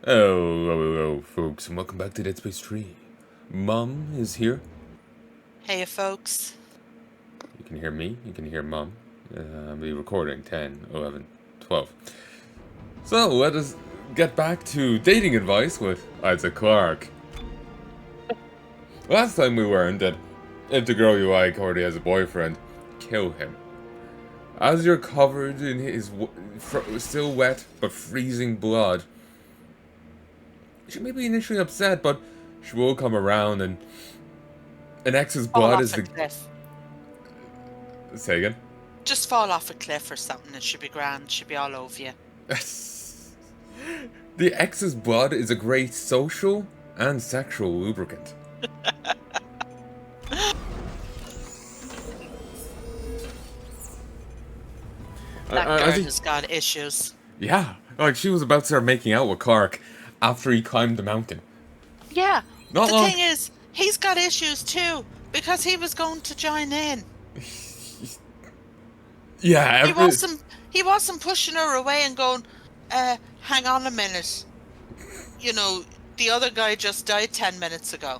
Hello, folks, and welcome back to Dead Space 3. Mum is here. Heya, folks. You can hear me, you can hear Mum. I'll be recording 10, 11, 12. So, let us get back to dating advice with Isaac Clarke. Last time we learned that if the girl you like already has a boyfriend, kill him. As you're covered in his still wet but freezing blood, she may be initially upset, but she will come around, and an ex's Fall blood off is a the... cliff. Say again? Just fall off a cliff or something. It should be grand. Should be all over you. The ex's blood is a great social and sexual lubricant. That girl has got issues. Yeah, like she was about to start making out with Clark after he climbed the mountain. Yeah. Not The long. thing is, he's got issues too because he was going to join in. Yeah, He wasn't pushing her away and going, hang on a minute. You know, the other guy just died 10 minutes ago.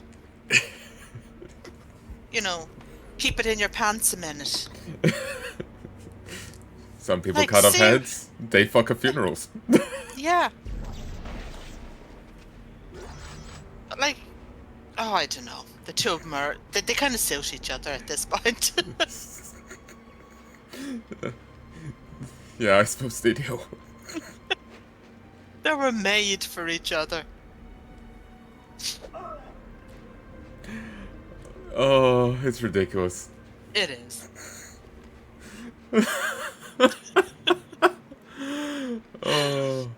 You know, keep it in your pants a minute. Some people Like, cut off heads, they fuck at funerals. Yeah. Like, oh, I don't know. The two of them they kind of suit each other at this point. Yeah, I suppose they do. They were made for each other. Oh, it's ridiculous. It is. Oh.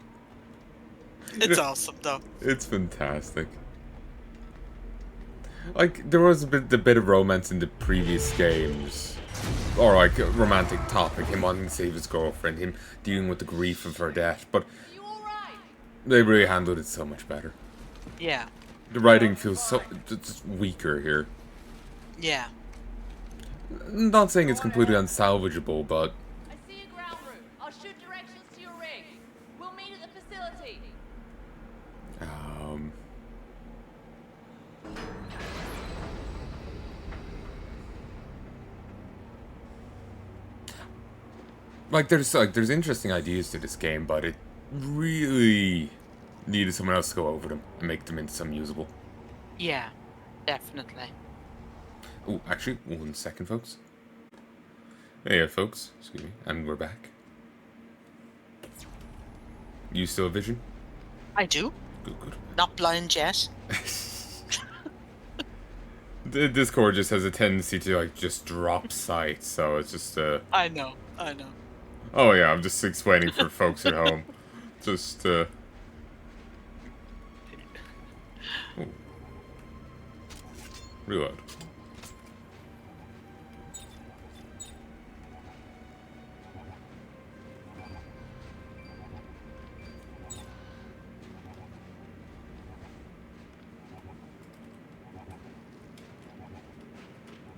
It's awesome, though. It's fantastic. Like, there was the bit of romance in the previous games. Or, like, a romantic topic. Him wanting to save his girlfriend. Him dealing with the grief of her death. But they really handled it so much better. Yeah. The writing feels so just weaker here. Yeah. Not saying it's completely unsalvageable, but... I see a ground route. I'll shoot directions to your rig. We'll meet at the facility. There's interesting ideas to this game, but it really needed someone else to go over them and make them into some usable. Yeah. Definitely. Oh, actually, 1 second, folks. Hey, folks. Excuse me. And we're back. You still have vision? I do. Good. Not blind yet. The Discord just has a tendency to, like, just drop sight, so it's just, I know. Oh, yeah, I'm just explaining for folks at home. Just, Ooh. Reload.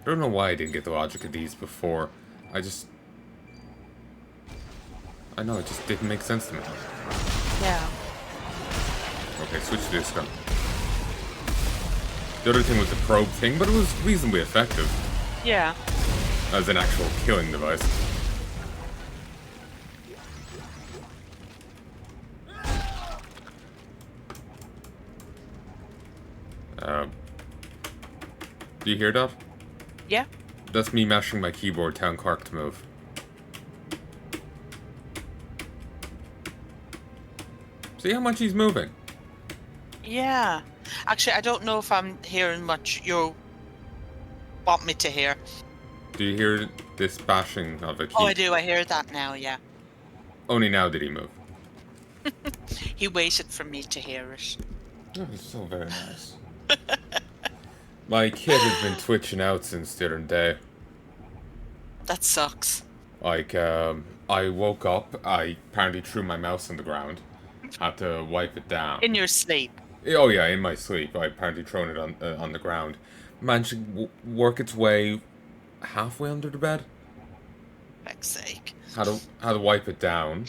I don't know why I didn't get the logic of these before. I know, it just didn't make sense to me. Yeah. Okay, switch to this gun. The other thing was the probe thing, but it was reasonably effective. Yeah. As an actual killing device. Do you hear that? Yeah. That's me mashing my keyboard telling Clark to move. See how much he's moving? Yeah. Actually, I don't know if I'm hearing much you want me to hear. Do you hear this bashing of a key? Oh, I do. I hear that now, yeah. Only now did he move. He waited for me to hear it. Oh, it's so very nice. My kid has been twitching out since the other day. That sucks. Like, I woke up, I apparently threw my mouse on the ground. Had to wipe it down. In your sleep. Oh yeah, in my sleep. I apparently thrown it on the ground. Managed to work its way halfway under the bed. For heck's sake. Had to wipe it down.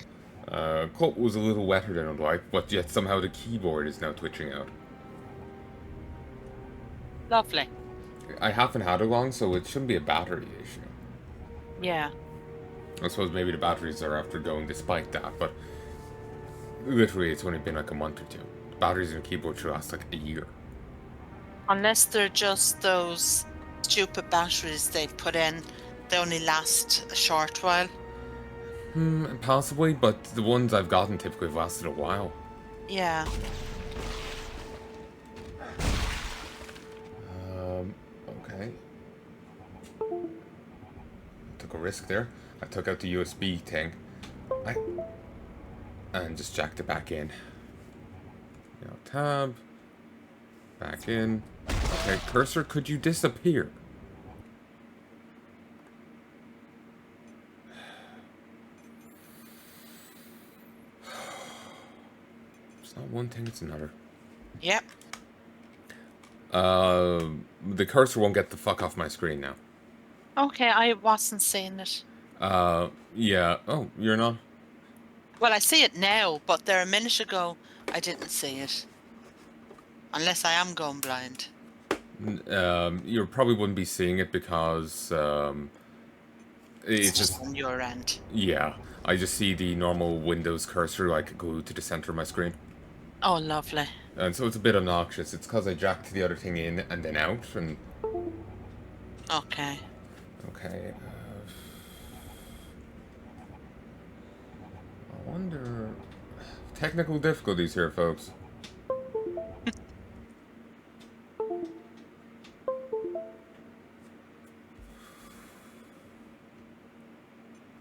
Coat was a little wetter than I'd like, but yet somehow the keyboard is now twitching out. Lovely. I haven't had it long, so it shouldn't be a battery issue. Yeah. I suppose maybe the batteries are after going despite that, but literally it's only been like a month or two. The batteries in the keyboard should last like a year. Unless they're just those stupid batteries they've put in, they only last a short while. Possibly, but the ones I've gotten typically have lasted a while. Yeah. Okay. Took a risk there. I took out the USB thing. And just jacked it back in. Tab. Back in. Okay, cursor, could you disappear? It's not one thing, it's another. Yep. The cursor won't get the fuck off my screen now. Okay, I wasn't seeing it. Yeah. Oh, you're not? Well, I see it now, but there a minute ago, I didn't see it. Unless I am going blind. You probably wouldn't be seeing it because, It's just on your end. Yeah, I just see the normal Windows cursor like glued to the center of my screen. Oh, lovely. And so it's a bit obnoxious. It's because I jacked the other thing in and then out, and... Okay. Okay, I wonder... Technical difficulties here, folks.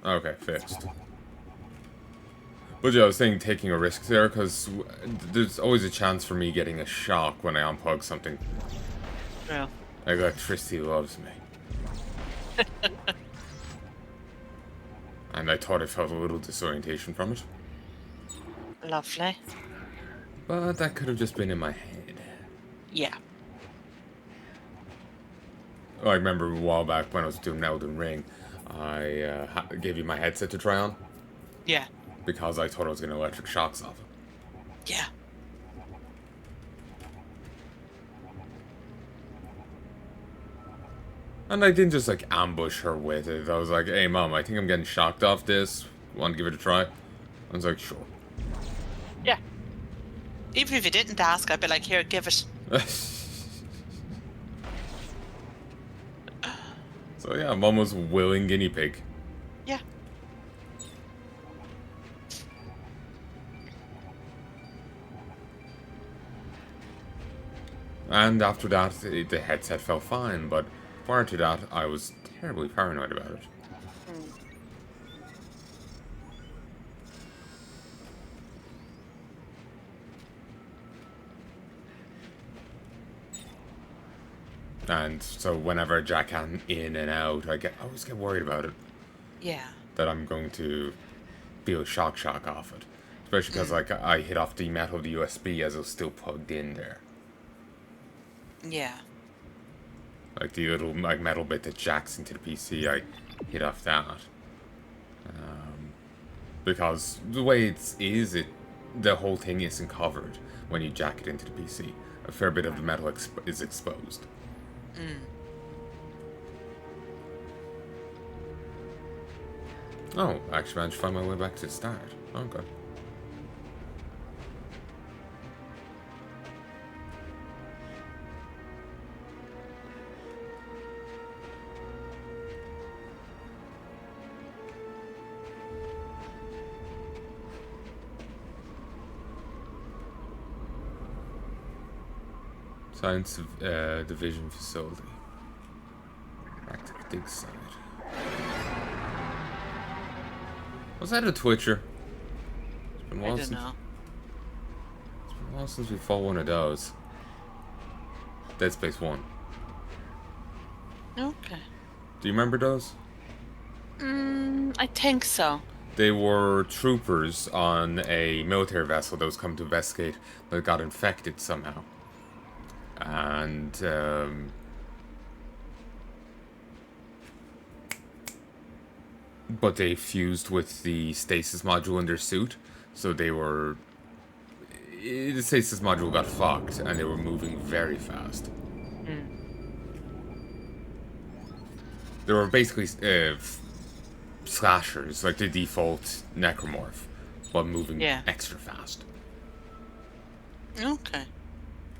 Okay, fixed. But yeah, I was saying taking a risk there, because there's always a chance for me getting a shock when I unplug something. True. Like, electricity loves me. And I thought I felt a little disorientation from it. Lovely. But that could have just been in my head. Yeah. I remember a while back when I was doing Elden Ring, I gave you my headset to try on. Yeah. Because I thought I was getting electric shocks off it. Yeah. And I didn't just, like, ambush her with it. I was like, hey, Mom, I think I'm getting shocked off this. Want to give it a try? I was like, sure. Yeah. Even if you didn't ask, I'd be like, here, give it. So, yeah, Mom was a willing guinea pig. Yeah. And after that, the headset felt fine, but prior to that, I was terribly paranoid about it. And so whenever I jack in and out, I always get worried about it. Yeah. That I'm going to feel shock off it. Especially because like I hit off the metal of the USB as it was still plugged in there. Yeah. Like the little like metal bit that jacks into the PC, I hit off that. Because the way the whole thing isn't covered when you jack it into the PC. A fair bit of the metal is exposed. Oh, I actually managed to find my way back to the start. Okay. Science Division facility. Back to the dig side. Was that a Twitcher? It's been a while I don't know. It's been a while since we fought one of those. Dead Space 1. Okay. Do you remember those? I think so. They were troopers on a military vessel that was coming to investigate that got infected somehow. And, but they fused with the stasis module in their suit, So they were... The stasis module got fucked, and they were moving very fast. They were basically slashers, like the default necromorph, but moving Yeah. extra fast. Okay.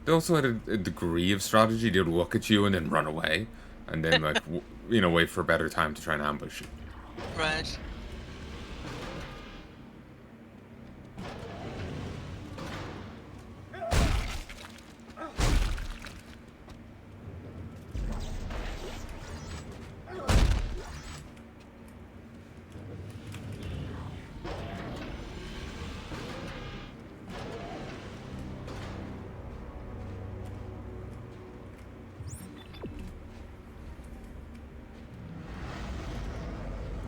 They also had a degree of strategy. They'd look at you and then run away, and then like wait for a better time to try and ambush you. Right.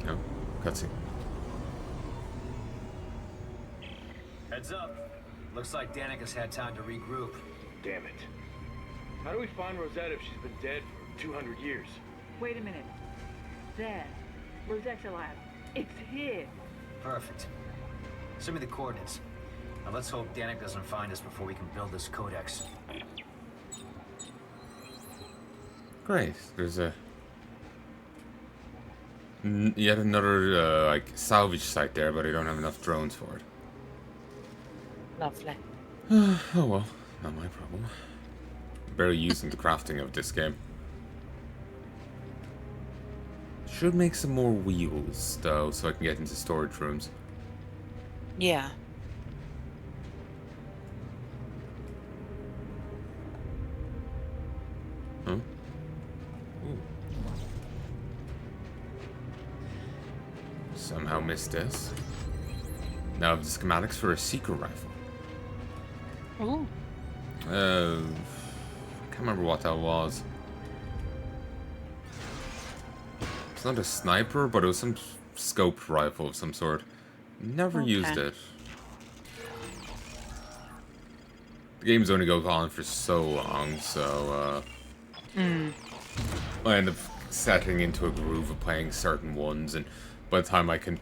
No, cutscene. Heads up. Looks like Danica's had time to regroup. Damn it. How do we find Rosetta if she's been dead for 200 years? Wait a minute. There. Rosetta Lab. It's here. Perfect. Send me the coordinates. Now let's hope Danica doesn't find us before we can build this codex. Great. There's yet another like salvage site there, but I don't have enough drones for it. Lovely. Oh well, not my problem. Barely using the crafting of this game. Should make some more wheels though, so I can get into storage rooms. Yeah. Huh? Ooh. Somehow missed this. Now I have the schematics for a secret rifle. Ooh. I can't remember what that was. It's not a sniper, but it was some scoped rifle of some sort. Never used it. The game's only goes on for so long, so I end up settling into a groove of playing certain ones, and by the time I can,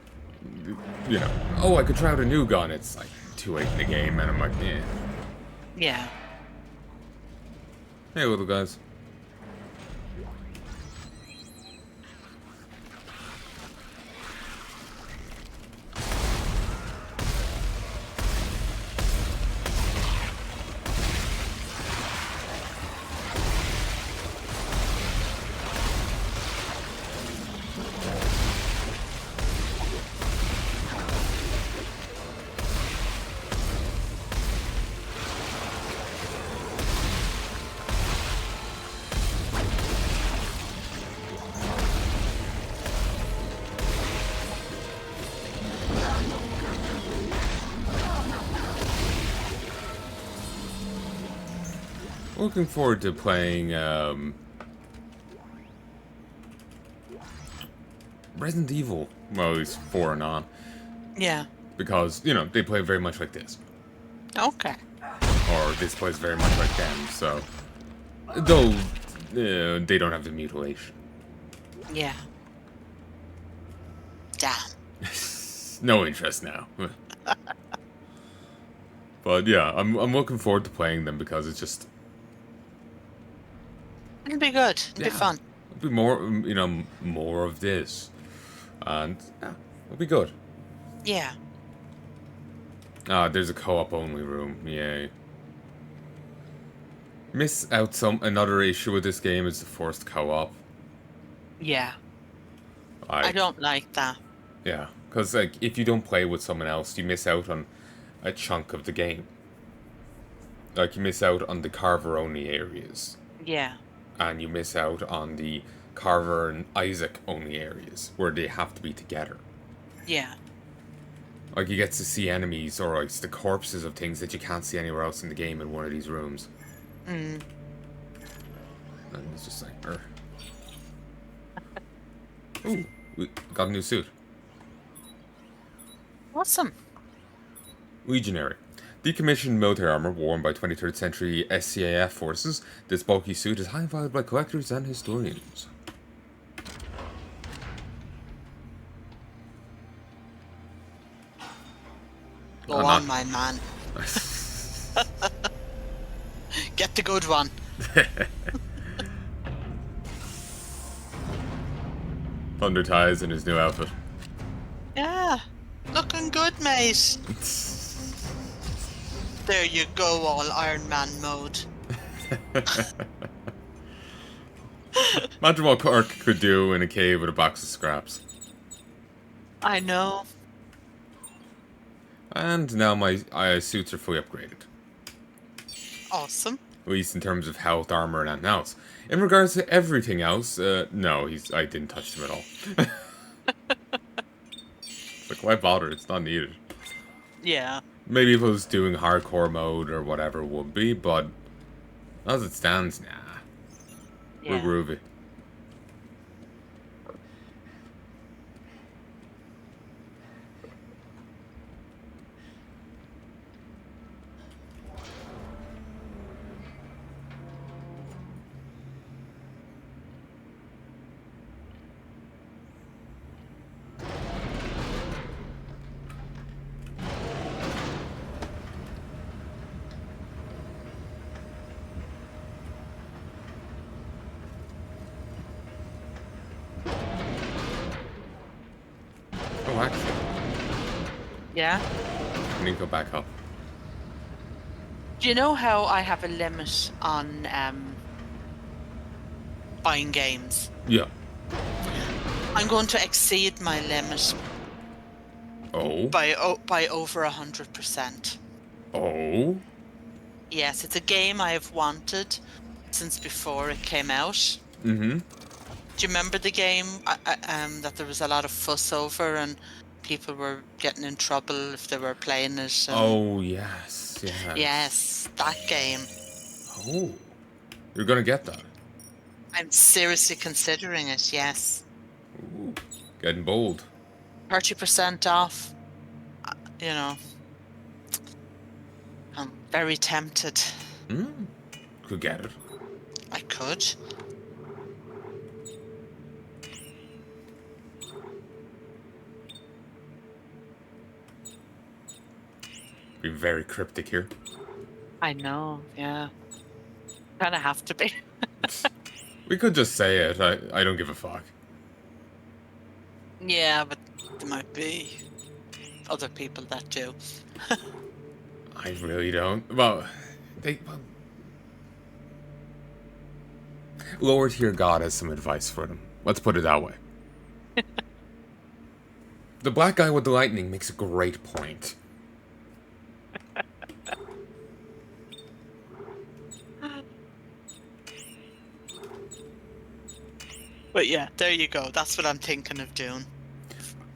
oh, I could try out a new gun, it's like too late in the game, and I'm like, eh. Yeah. Hey, little guys. Looking forward to playing Resident Evil, well, at least 4 and on, Yeah. because, they play very much like this. Okay. Or this plays very much like them, so... Though, they don't have the mutilation. Yeah. Damn. No interest now. But yeah, I'm looking forward to playing them because it's just... It'll be good. It'll be fun. It'll be more, more of this. And, yeah, it'll be good. Yeah. Ah, there's a co-op only room. Yay. Miss out another issue with this game is the forced co-op. Yeah. I don't like that. Yeah, because like if you don't play with someone else, you miss out on a chunk of the game. Like you miss out on the Carver only areas. Yeah. And you miss out on the Carver and Isaac only areas where they have to be together. Yeah. Like you get to see enemies or like the corpses of things that you can't see anywhere else in the game in one of these rooms. Mm. And it's just like, Ooh, we got a new suit. Awesome. Legionary. Decommissioned military armor worn by 23rd century SCAF forces, this bulky suit is highly valued by collectors and historians. Go I'm on, not. my man. Get the good one. Thunder ties in his new outfit. Yeah. Looking good, mate. There you go, all Iron Man mode. Imagine what Kirk could do in a cave with a box of scraps. I know. And now my suits are fully upgraded. Awesome. At least in terms of health, armor, and anything else. In regards to everything else, no, I didn't touch them at all. Like, why bother? It's not needed. Yeah. Maybe if I was doing hardcore mode or whatever it would be, but as it stands, nah. We're Yeah. groovy. Oh, actually, Yeah. I need to go back up. Do you know how I have a limit on buying games? Yeah. I'm going to exceed my limit Oh. by over 100%. Oh. Yes, it's a game I have wanted since before it came out. Mm-hmm. Do you remember the game that there was a lot of fuss over and people were getting in trouble if they were playing it? Oh, yes. Yes. Yes, that game. Oh. You're gonna get that. I'm seriously considering it, yes. Ooh. Getting bold. 30% off. You know, I'm very tempted. Hmm. Could get it. I could. Be very cryptic here. I know, yeah. Kind of have to be. We could just say it. I don't give a fuck. Yeah, but there might be other people that do. I really don't. Well, lower tier God has some advice for them. Let's put it that way. The black guy with the lightning makes a great point. But yeah, there you go. That's what I'm thinking of doing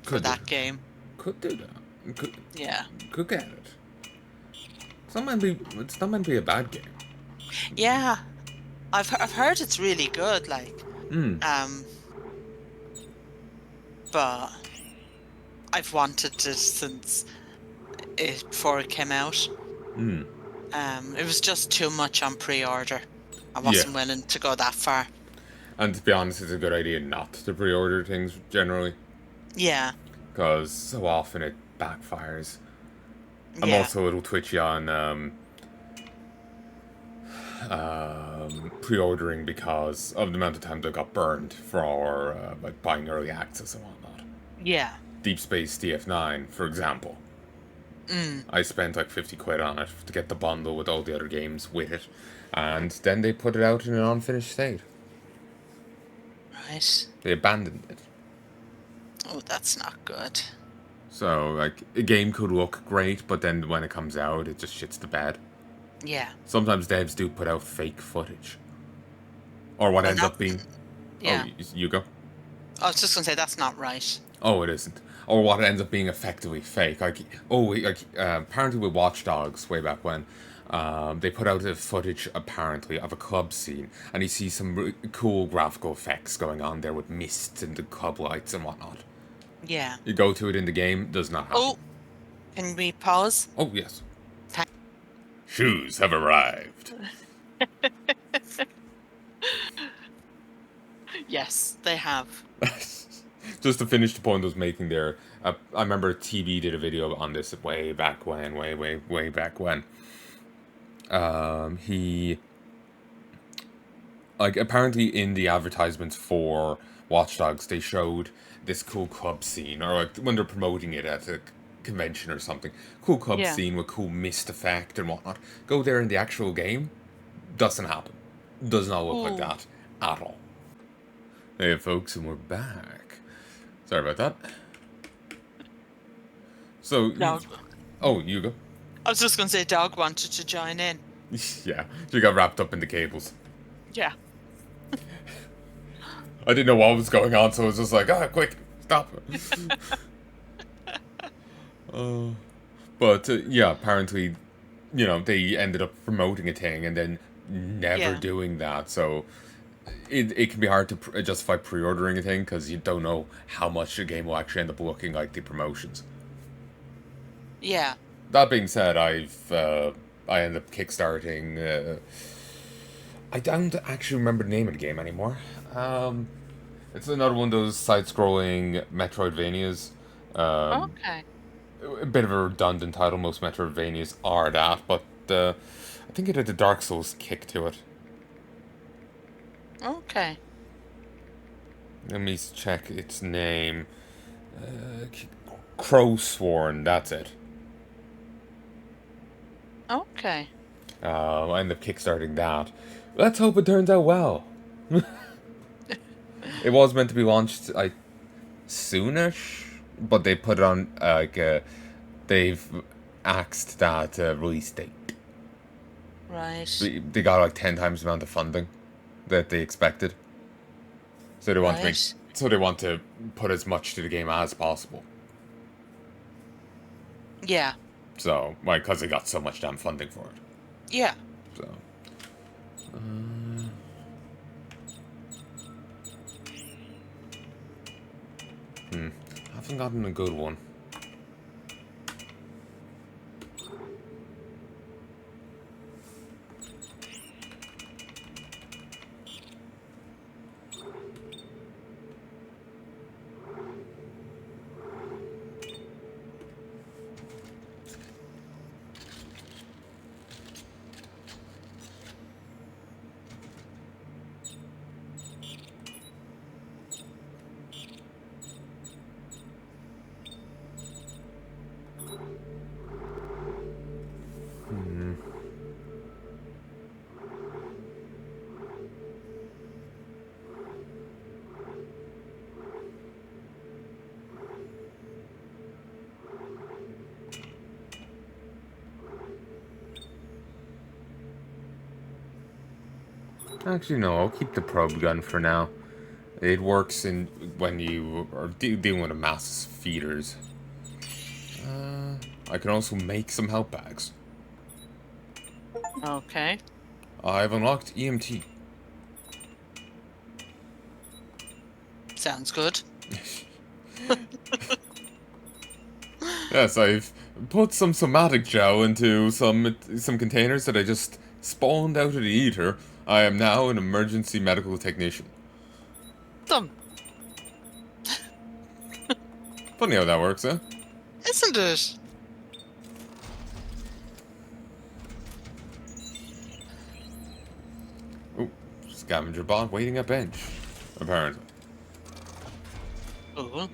for Could that game. Could do that. Yeah. Could get it. It's not meant to be a bad game. Yeah. I've heard it's really good, like. Hmm. But I've wanted it since before it came out. Hmm. It was just too much on pre-order. I wasn't willing to go that far. And to be honest, it's a good idea not to pre-order things generally, Yeah. because so often it backfires. I'm Yeah. also a little twitchy on pre-ordering because of the amount of times I got burned for like buying early access and whatnot. Yeah. Deep Space DF9, for example. I spent like 50 quid on it to get the bundle with all the other games with it, and then they put it out in an unfinished state. Right. They abandoned it. Oh, that's not good. So, like, a game could look great, but then when it comes out, it just shits the bed. Yeah. Sometimes devs do put out fake footage. Or what Well, ends up being... Yeah. Oh, you go? I was just going to say that's not right. Oh, it isn't. Or what ends up being effectively fake. Apparently with Watch Dogs, way back when, they put out a footage, apparently, of a club scene, and you see some really cool graphical effects going on there with mist and the club lights and whatnot. Yeah. You go to it in the game, does not happen. Oh, can we pause? Oh, yes. Shoes have arrived. Yes, they have. Just to finish the point I was making there, I remember TV did a video on this way back when, way back when. He, like, apparently in the advertisements for Watch Dogs, they showed this cool club scene, or like when they're promoting it at a convention or something. Cool club Yeah. scene with cool mist effect and whatnot. Go there in the actual game, doesn't happen. Does not look like Ooh. that at all. Hey folks, and we're back. Sorry about that. So, Dog. oh, you go. I was just going to say Dog wanted to join in. Yeah, she got wrapped up in the cables. Yeah. I didn't know what was going on, so I was just like, quick, stop. But, yeah, apparently, you know, they ended up promoting a thing and then never Yeah. doing that, so it can be hard to justify pre-ordering a thing because you don't know how much the game will actually end up looking like the promotions. Yeah. That being said, I ended up kickstarting. I don't actually remember the name of the game anymore. It's another one of those side-scrolling Metroidvanias. Okay. A bit of a redundant title. Most Metroidvanias are that, but I think it had a Dark Souls kick to it. Okay. Let me check its name. Crowsworn. That's it. Okay. I ended up kickstarting that. Let's hope it turns out well. It was meant to be launched soonish, but they put it on they've axed that release date. Right. They got like 10 times the amount of funding that they expected. So they want to make, Right. so they want to put as much to the game as possible. Yeah. So, like, because they got so much damn funding for it. Yeah. So, I haven't gotten a good one. Actually, no, I'll keep the probe gun for now. It works in when you are dealing with a mass feeders. I can also make some help bags. Okay. I've unlocked EMT. Sounds good. Yes, I've put some somatic gel into some containers that I just spawned out of the ether. I am now an emergency medical technician. Them. Funny how that works, huh? Isn't it? Oh, scavenger bot waiting at bench, apparently. Oh.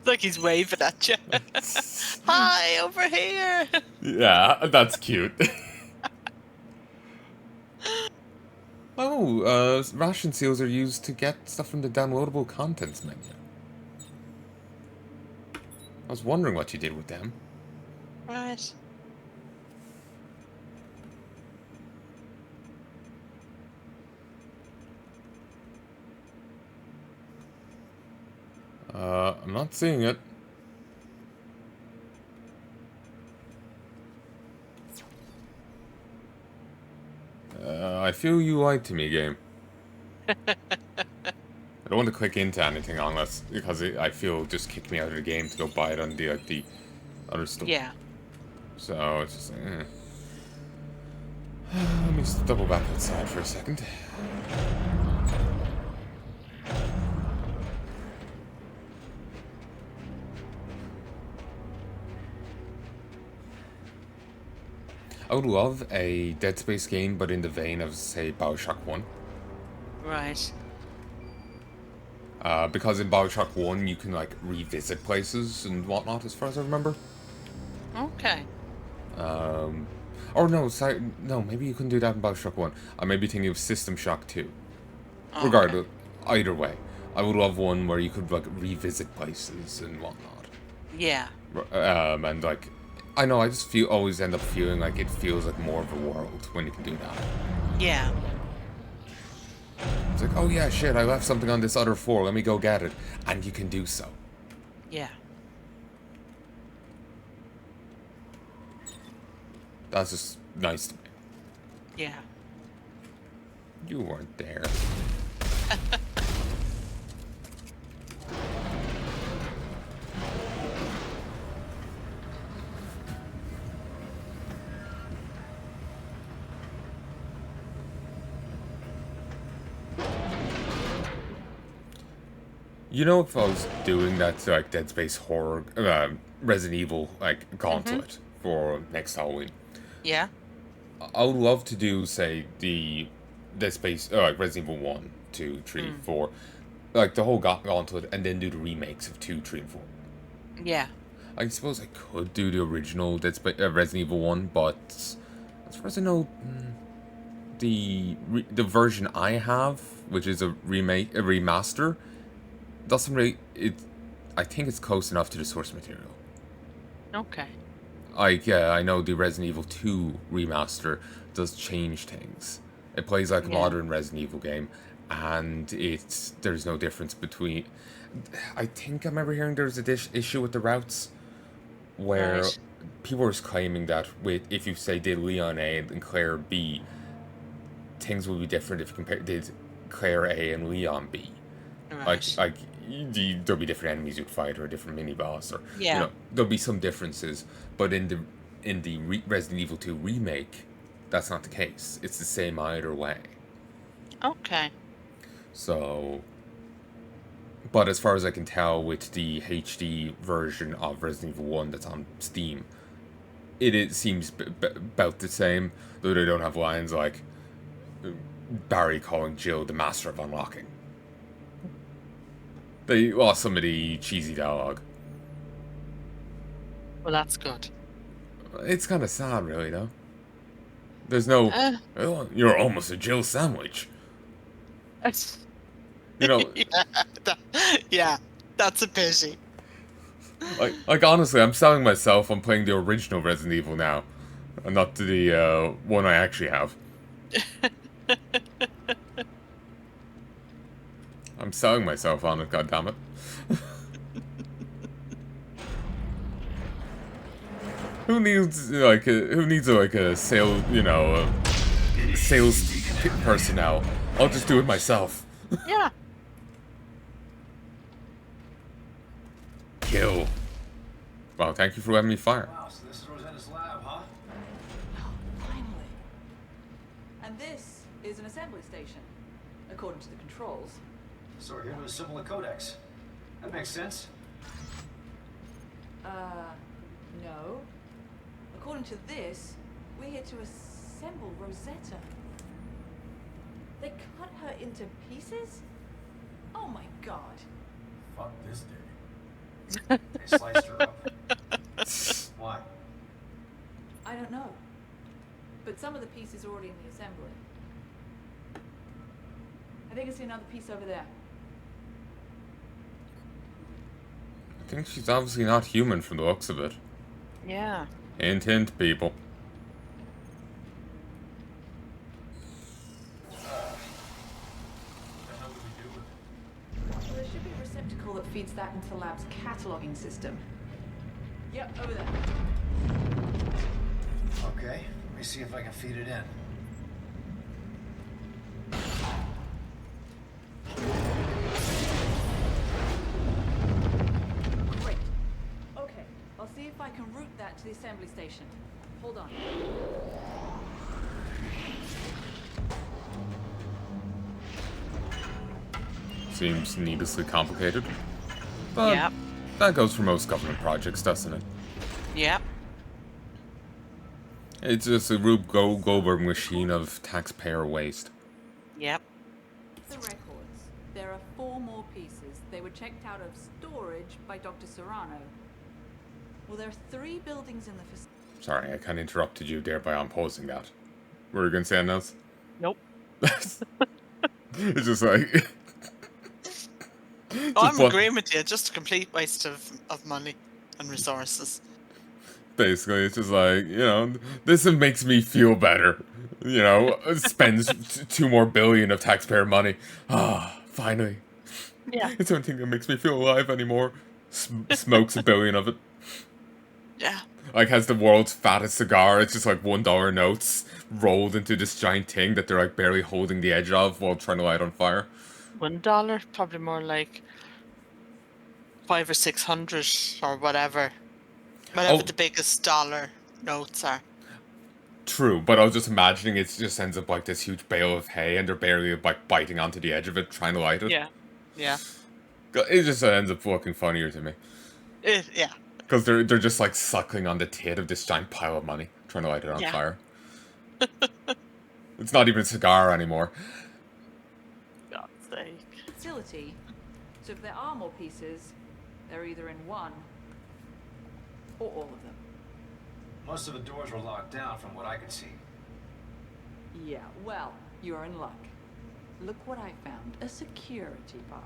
Like he's waving at you. Hi, over here. Yeah, that's cute. Oh, ration seals are used to get stuff from the downloadable contents menu. I was wondering what you did with them. Right. I'm not seeing it. I feel you lied to me, game. I don't want to click into anything unless because I feel just kick me out of the game to go buy it on the other store. Yeah. So it's just like, let me just double back outside for a second. I would love a Dead Space game, but in the vein of, say, Bioshock 1. Right. Because in Bioshock 1, you can, like, revisit places and whatnot, as far as I remember. Okay. Or no, sorry, no, maybe you couldn't do that in Bioshock 1. I may be thinking of System Shock 2. Okay. Regardless, either way, I would love one where you could, like, revisit places and whatnot. Yeah. And, like, I know, I just always end up feeling like it feels like more of a world when you can do that. Yeah. It's like, oh yeah, shit, I left something on this other floor, let me go get it. And you can do so. Yeah. That's just nice to me. Yeah. You weren't there. You know, if I was doing that, like, Dead Space horror, Resident Evil, like, gauntlet for next Halloween, Yeah. I would love to do, say, the Dead Space, like, Resident Evil 1, 2, 3, 4, like, the whole gauntlet, and then do the remakes of 2, 3, and 4. Yeah. I suppose I could do the original Resident Evil 1, but as far as I know, the version I have, which is a remaster, doesn't really, I think it's close enough to the source material. Okay. Like, I know the Resident Evil 2 remaster does change things. It plays like a modern Resident Evil game, and there's no difference between... I think I remember hearing there's a issue with the routes, where people were claiming that if you, say, did Leon A and Claire B, things would be different if you did Claire A and Leon B. Right. Like there'll be different enemies you'd fight, or a different mini boss, or Yeah. you know, there'll be some differences. But in the Resident Evil 2 remake, that's not the case. It's the same either way. Okay. So, but as far as I can tell, with the HD version of Resident Evil 1 that's on Steam, it seems about the same, though they don't have lines like Barry calling Jill the master of unlocking. They lost some of the cheesy dialogue. Well, that's good. It's kind of sad, really, though. There's no, oh, you're almost a Jill sandwich. You know, yeah, that's a pity. like honestly, I'm selling myself on playing the original Resident Evil now, and not the one I actually have. I'm selling myself on it, goddammit. Who needs a sales, sales personnel? I'll just do it myself. Yeah. Kill. Wow, thank you for letting me fire. Wow, so this is Rosetta's lab, huh? Finally. And this is an assembly station, according to the controls. So we're here to assemble the codex. That makes sense. No. According to this, we're here to assemble Rosetta. They cut her into pieces? Oh my god. Fuck this dude. They sliced her up. Why? I don't know. But some of the pieces are already in the assembly. I think I see another piece over there. I think she's obviously not human from the looks of it. Yeah. Hint, hint, people. Well, there should be a receptacle that feeds that into the lab's cataloging system. Yep, over there. Okay, let me see if I can feed it in. Great. Okay, I'll see if I can route that to the assembly station. Hold on. Seems needlessly complicated. But Yep. that goes for most government projects, doesn't it? Yep. It's just a Rube Goldberg machine of taxpayer waste. Yep. The records. There are 4 more pieces. They were checked out of storage by Dr. Serrano. Well, there are 3 buildings in the facility. Sorry, I kind of interrupted you there by unposing that. What were you going to say, Nels? Nope. It's just like... Oh, I'm agreeing with you. Just a complete waste of money and resources. Basically, it's just like, you know, this makes me feel better. You know, spends 2 more billion of taxpayer money. Ah, finally. Yeah. It's the only thing that makes me feel alive anymore. Smokes a billion of it. Yeah. Like, has the world's fattest cigar. It's just like $1 notes rolled into this giant thing that they're like barely holding the edge of while trying to light on fire. $1, probably more like 500 or 600 or whatever. Whatever the biggest dollar notes are. True, but I was just imagining it just ends up like this huge bale of hay and they're barely like biting onto the edge of it trying to light it. Yeah. Yeah. It just ends up looking funnier to me. Yeah. Because they're just like suckling on the tit of this giant pile of money, trying to light it on fire. It's not even a cigar anymore. God's sake. Facility. So if there are more pieces, they're either in one or all of them. Most of the doors were locked down from what I could see. Yeah, well, you're in luck. Look what I found. A security pass.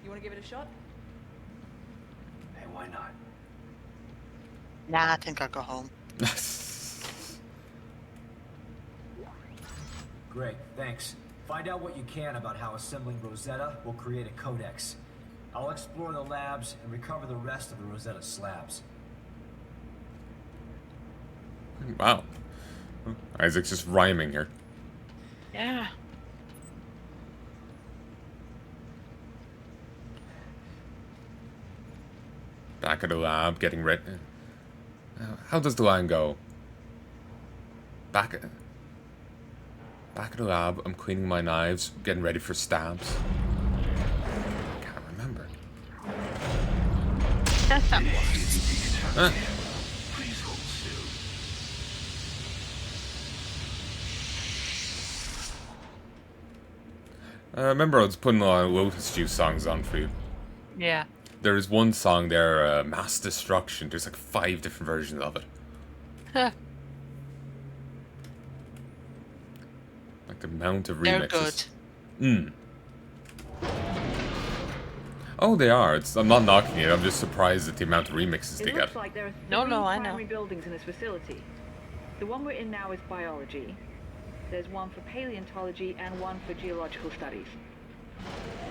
You want to give it a shot? Hey, why not? Nah, I think I'll go home. Great, thanks. Find out what you can about how assembling Rosetta will create a codex. I'll explore the labs and recover the rest of the Rosetta slabs. Wow. Isaac's just rhyming here. Yeah. Back at the lab, getting ready. How does the line go? Back at the lab, I'm cleaning my knives, getting ready for stabs. I can't remember. Huh? I remember I was putting a lot of Lotus Juice songs on for you. Yeah. There is one song there, Mass Destruction. There's like 5 different versions of it. Huh. Like the amount of They're remixes. good. Oh, they are. I'm not knocking it. I'm just surprised at the amount of remixes they It get. looks like there are 3 No, I know. primary buildings in this facility. The one we're in now is biology. There's one for paleontology and one for geological studies.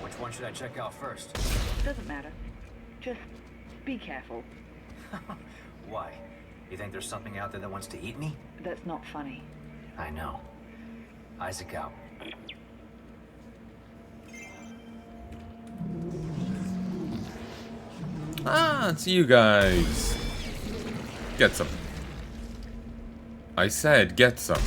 Which one should I check out first? Doesn't matter. Just be careful. Why? You think there's something out there that wants to eat me? That's not funny. I know. Isaac out. Ah, it's you guys. Get some. I said get some.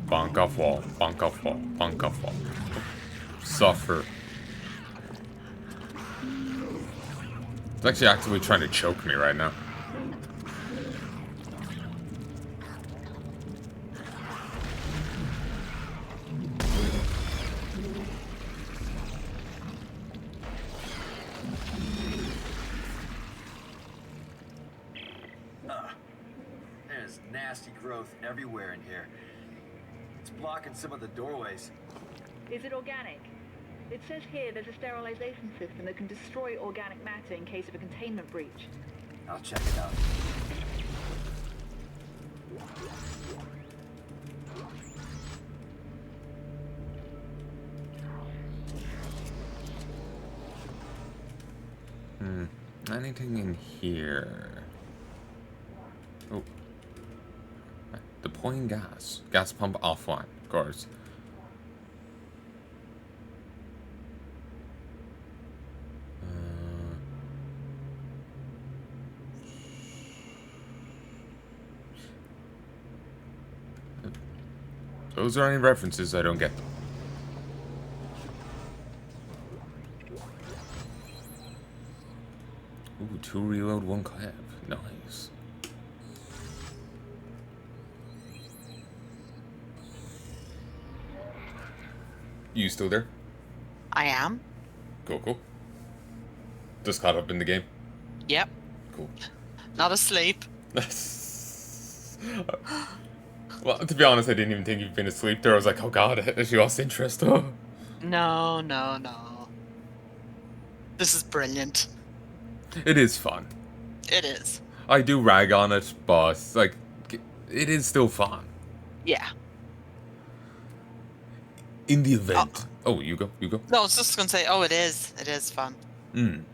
Bonk off wall, bonk off wall, bonk off wall. Suffer. It's actually actively trying to choke me right now. There's nasty growth everywhere in here. It's blocking some of the doorways. Is it organic? It says here there's a sterilization system that can destroy organic matter in case of a containment breach. I'll check it out. Anything in here? Oh. Deploying gas. Gas pump offline, of course. those are any references, I don't get them. Ooh, 2 reload, 1 clap. Nice. You still there? I am. Cool, cool. Just caught up in the game. Yep. Cool. Not asleep. Well, to be honest, I didn't even think you'd been asleep there. I was like, oh god, she lost interest. Oh. No, no, no. This is brilliant. It is fun. It is. I do rag on it, but, like, it is still fun. Yeah. In the event... Oh, you go, you go. No, I was just going to say, oh, it is. It is fun. In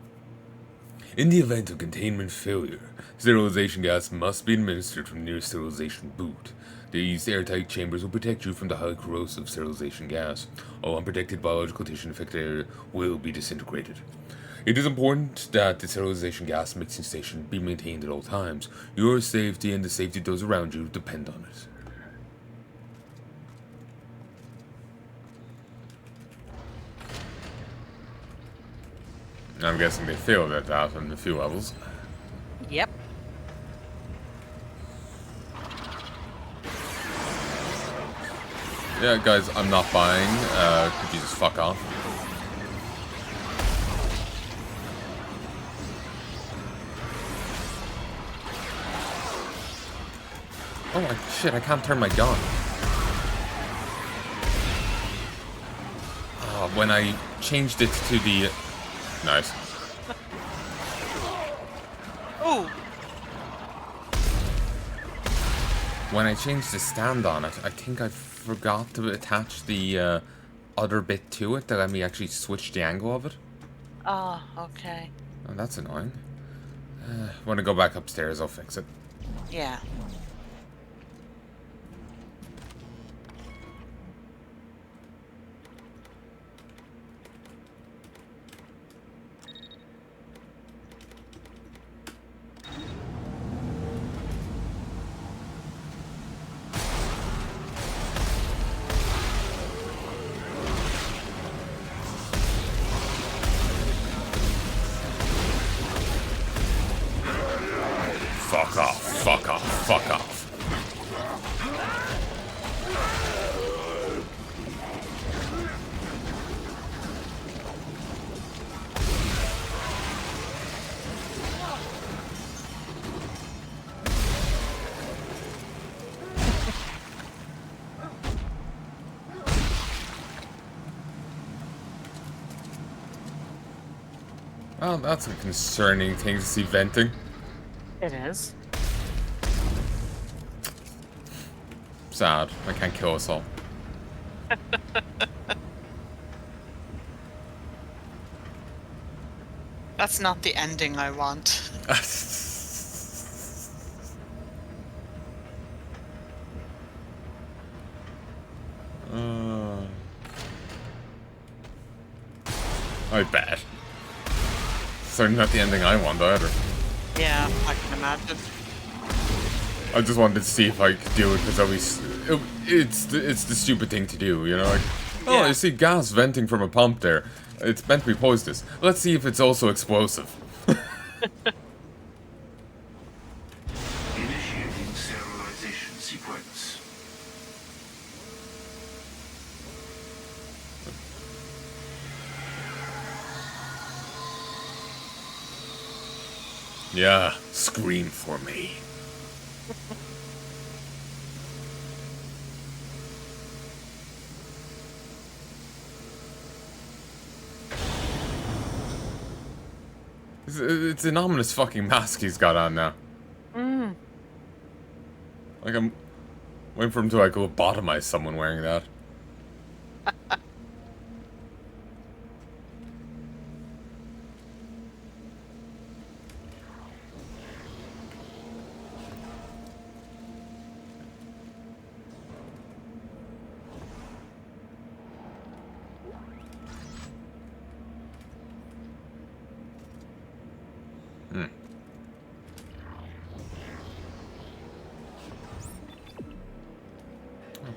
the event of containment failure, sterilization gas must be administered from near sterilization boot. These airtight chambers will protect you from the highly corrosive sterilization gas. All unprotected biological tissue infected area will be disintegrated. It is important that the sterilization gas mixing station be maintained at all times. Your safety and the safety of those around you depend on it. I'm guessing they failed at that on a few levels. Yep. Yeah, guys, I'm not buying. Could you just fuck off? Oh my shit, I can't turn my gun. When I changed it to the... Nice. Oh! When I changed the stand on it, I think I forgot to attach the other bit to it that let me actually switch the angle of it. Oh, okay. Oh, that's annoying. When I go back upstairs, I'll fix it. Yeah. Fuck off, fuck off, fuck off. Well, that's a concerning thing to see venting. It is. Sad. I can't kill us all. That's not the ending I want. I bet. Certainly not the ending I want either. Yeah, I can imagine. I just wanted to see if I could do it because it's the stupid thing to do, you know? Like, oh, Yeah. you see gas venting from a pump there. It's meant to be poisonous. Let's see if it's also explosive. Initiating sterilization sequence. Yeah, scream for me. It's an ominous fucking mask he's got on now. Like, I'm waiting for him to, like, lobotomize someone wearing that.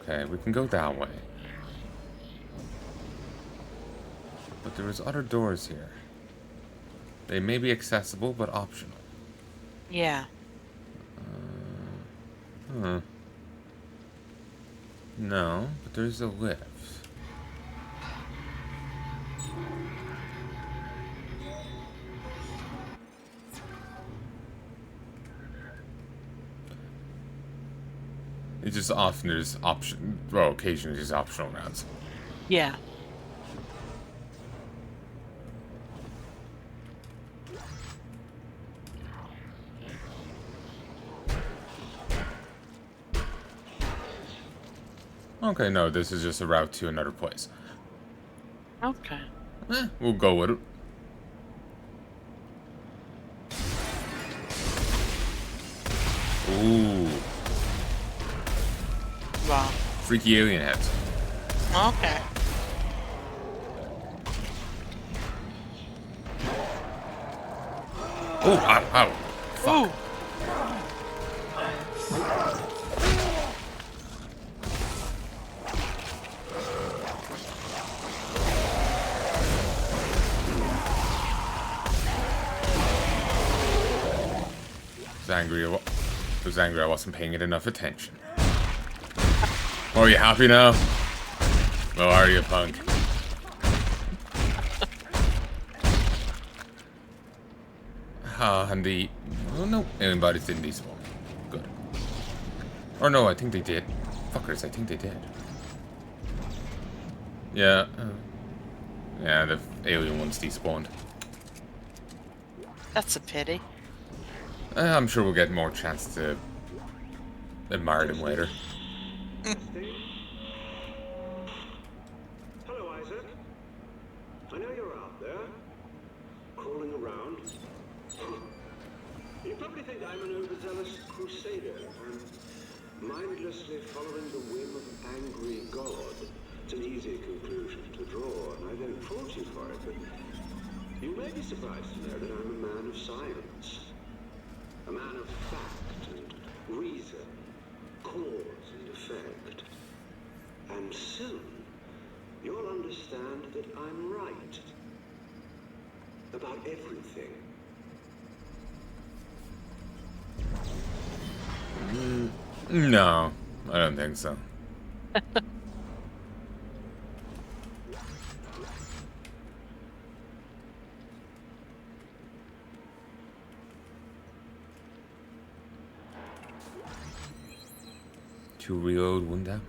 Okay, we can go that way. But there is other doors here. They may be accessible, but optional. Yeah. No, but there's a lift. It's just often there's occasionally there's optional routes. Yeah. Okay, no, this is just a route to another place. Okay. We'll go with it. Ooh. Wow. Freaky alien heads. Okay. Oh, ow, ow. Fuck. Ooh. I was angry I wasn't paying it enough attention. Oh, are you happy now? Oh, are you, punk? And the... Oh, no. Alien bodies didn't despawn. Good. Or no, I think they did. Fuckers, I think they did. Yeah. Yeah, the alien ones despawned. That's a pity. I'm sure we'll get more chance to admire them later. Hello, Isaac. I know you're out there, crawling around. You probably think I'm an overzealous crusader and mindlessly following the whim of an angry god. It's an easy conclusion to draw, and I don't fault you for it, but you may be surprised to know that I'm a man of science. A man of fact and reason, cause and effect. And soon, you'll understand that I'm right. About everything. No, I don't think so. To reload 1 damage.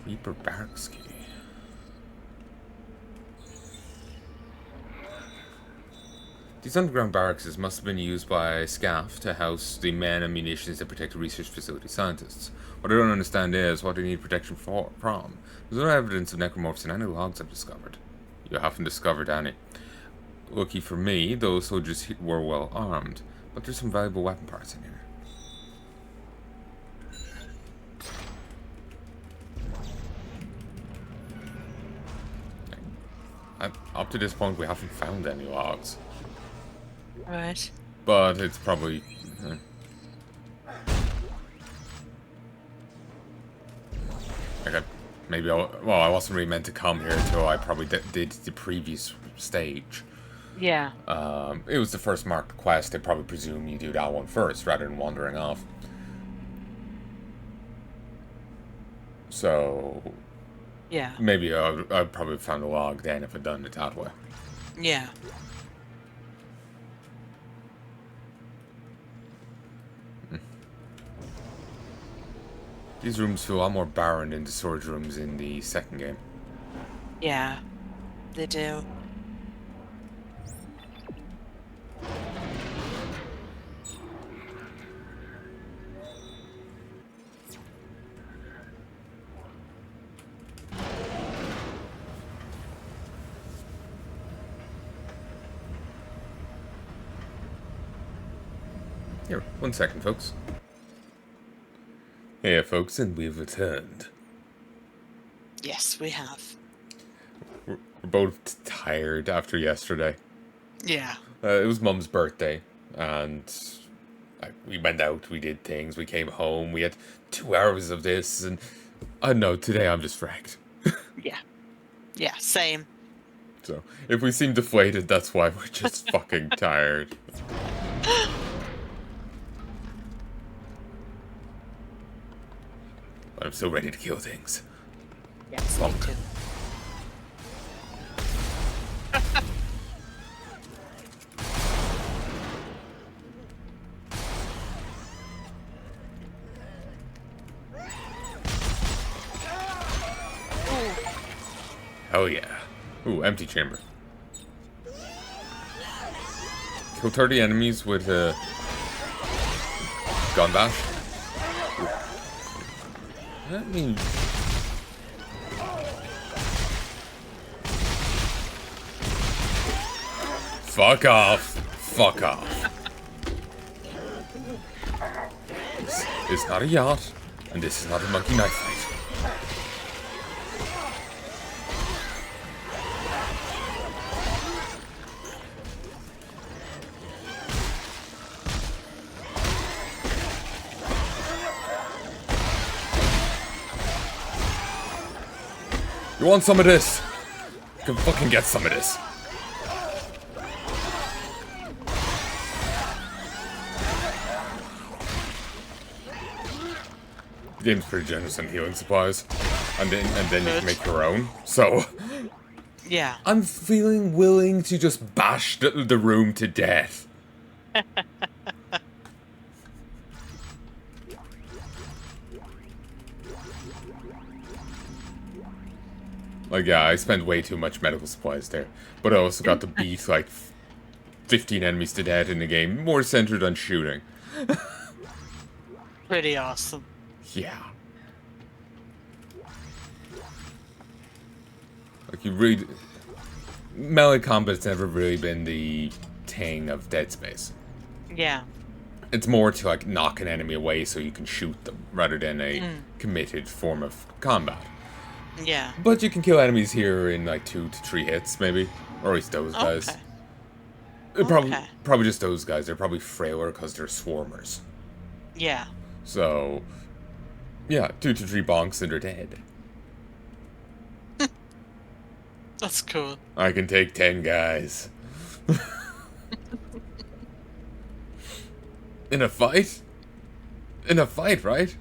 Reaper barracks key. These underground barracks must have been used by SCAF to house the men and munitions that protect the research facility scientists. What I don't understand is what they need protection from. There's no evidence of necromorphs in any logs I've discovered. You haven't discovered any. Lucky for me, those soldiers were well armed, but there's some valuable weapon parts in here. Up to this point, we haven't found any logs. Right. But it's probably... Like I wasn't really meant to come here until I probably did the previous stage. Yeah. It was the first marked quest. They probably presume you do that one first, rather than wandering off. So... Yeah. Maybe I'd probably found a log then if I'd done it that way. Yeah. These rooms feel a lot more barren than the storage rooms in the second game. Yeah. They do. Here, 1 second, folks. Hey, folks, and we've returned. Yes, we have. We're both tired after yesterday. Yeah. It was Mum's birthday, and Like, we went out, we did things, we came home, we had 2 hours of this, and I don't know, today I'm just wrecked. Yeah. Yeah, same. So, if we seem deflated, that's why we're just fucking tired. But I'm so ready to kill things. Yes, me too. Oh yeah. Ooh, empty chamber. Kill 30 enemies with a gun bash. Ooh. That means... Fuck off. Fuck off. This is not a yacht, and this is not a monkey knife fight. You want some of this? You can fucking get some of this. The game's pretty generous on healing supplies. And then you can make your own. So Yeah. I'm feeling willing to just bash the room to death. Like, yeah, I spent way too much medical supplies there. But I also got to beat, like, 15 enemies to death in the game. More centered on shooting. Pretty awesome. Yeah. Like, you really... Melee combat's never really been the thing of Dead Space. Yeah. It's more to, like, knock an enemy away so you can shoot them, rather than a committed form of combat. Yeah. But you can kill enemies here in, like, 2 to 3 hits, maybe. Or at least those guys. Okay. Probably just those guys. They're probably frailer because they're swarmers. Yeah. So, yeah, 2 to 3 bonks and they're dead. That's cool. I can take 10 guys. In a fight? In a fight, right?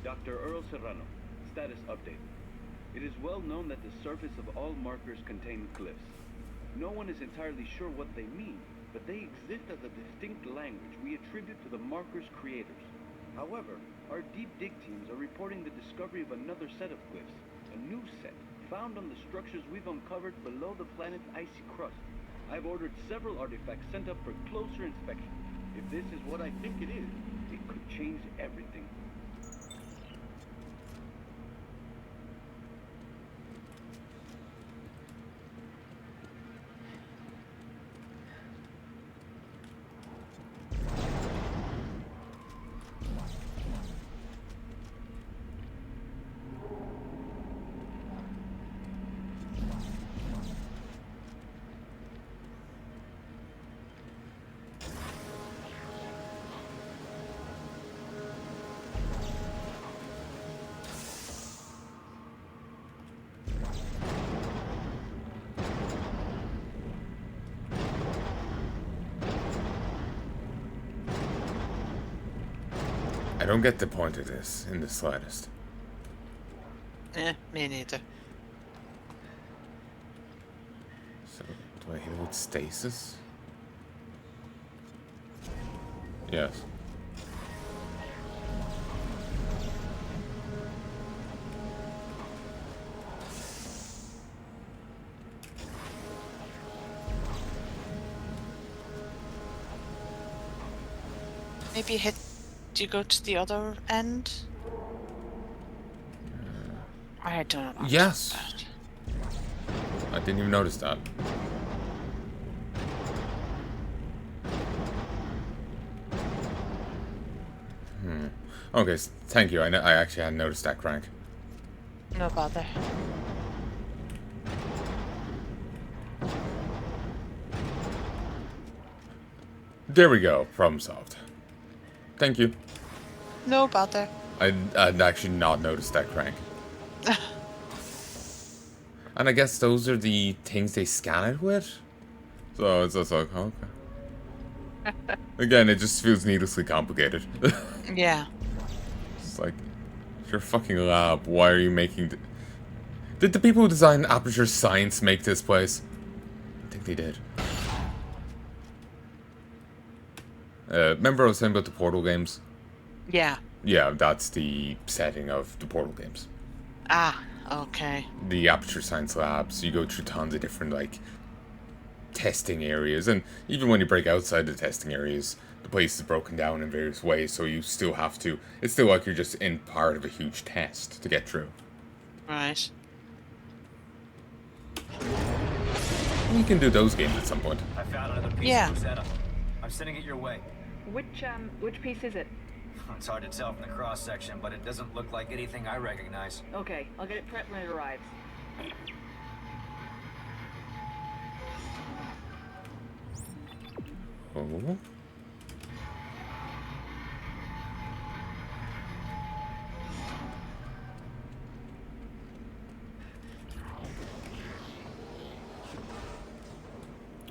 Dr. Earl Serrano, status update. It is well known that the surface of all markers contain glyphs. No one is entirely sure what they mean, but they exist as a distinct language we attribute to the markers' creators. However, our deep dig teams are reporting the discovery of another set of glyphs, a new set, found on the structures we've uncovered below the planet's icy crust. I've ordered several artifacts sent up for closer inspection. If this is what I think it is, it could change everything. I don't get the point of this in the slightest. Me neither. So, do I hit it with stasis? Yes. Maybe hit. Do you go to the other end? I don't know. Yes. I didn't even notice that. Okay, thank you. I actually hadn't noticed that crank. No bother. There we go. Problem solved. Thank you. No bother. I'd actually not noticed that crank. And I guess those are the things they scan it with? So it's just like, okay. Again, it just feels needlessly complicated. Yeah. It's like, it's your fucking lab. Why are you making... Did the people who designed Aperture Science make this place? I think they did. Remember I was saying about the Portal games? Yeah. Yeah, that's the setting of the Portal games. Ah, okay. The Aperture Science labs, you go through tons of different, like, testing areas, and even when you break outside the testing areas, the place is broken down in various ways, so you still have to... It's still like you're just in part of a huge test to get through. Right. We can do those games at some point. I found another piece Yeah. of Rosetta. I'm sending it your way. Which piece is it? It's hard to tell from the cross section, but it doesn't look like anything I recognize. Okay, I'll get it prepped when it arrives. Oh.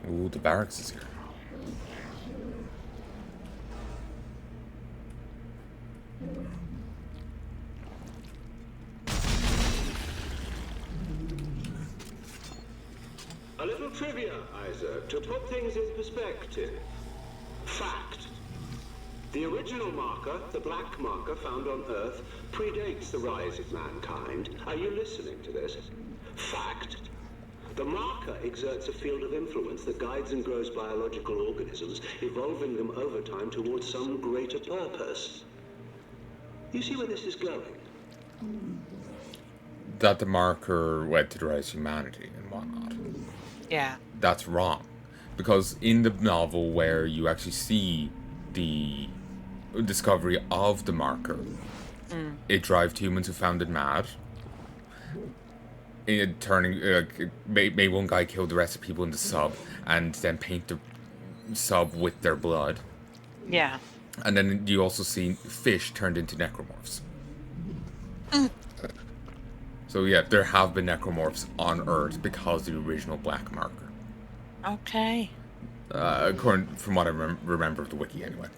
Ooh, the barracks is here. A little trivia, Isaac, to put things in perspective. Fact. The original marker, the black marker found on Earth, predates the rise of mankind. Are you listening to this? Fact. The marker exerts a field of influence that guides and grows biological organisms, evolving them over time towards some greater purpose. You see where this is going? That the marker led to the rise of humanity and whatnot. Yeah. That's wrong. Because in the novel where you actually see the discovery of the marker, it drove humans who found it mad. It turning, made one guy kill the rest of people in the sub and then paint the sub with their blood. Yeah. And then you also see fish turned into necromorphs. So yeah, there have been necromorphs on Earth because of the original black marker. Okay. According from what I remember of the wiki, anyway.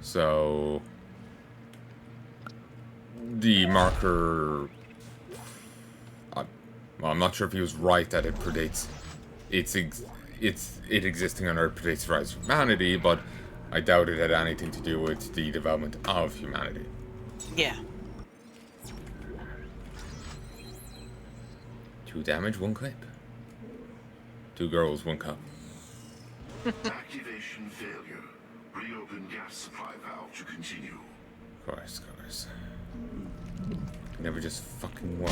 So the marker. Well, I'm not sure if he was right that it predates it existing on Earth predates the rise of humanity, but I doubt it had anything to do with the development of humanity. Yeah. 2 damage, 1 clip. 2 girls, 1 cup. Activation failure. Reopen gas supply valve to continue. Christ. Never just fucking work.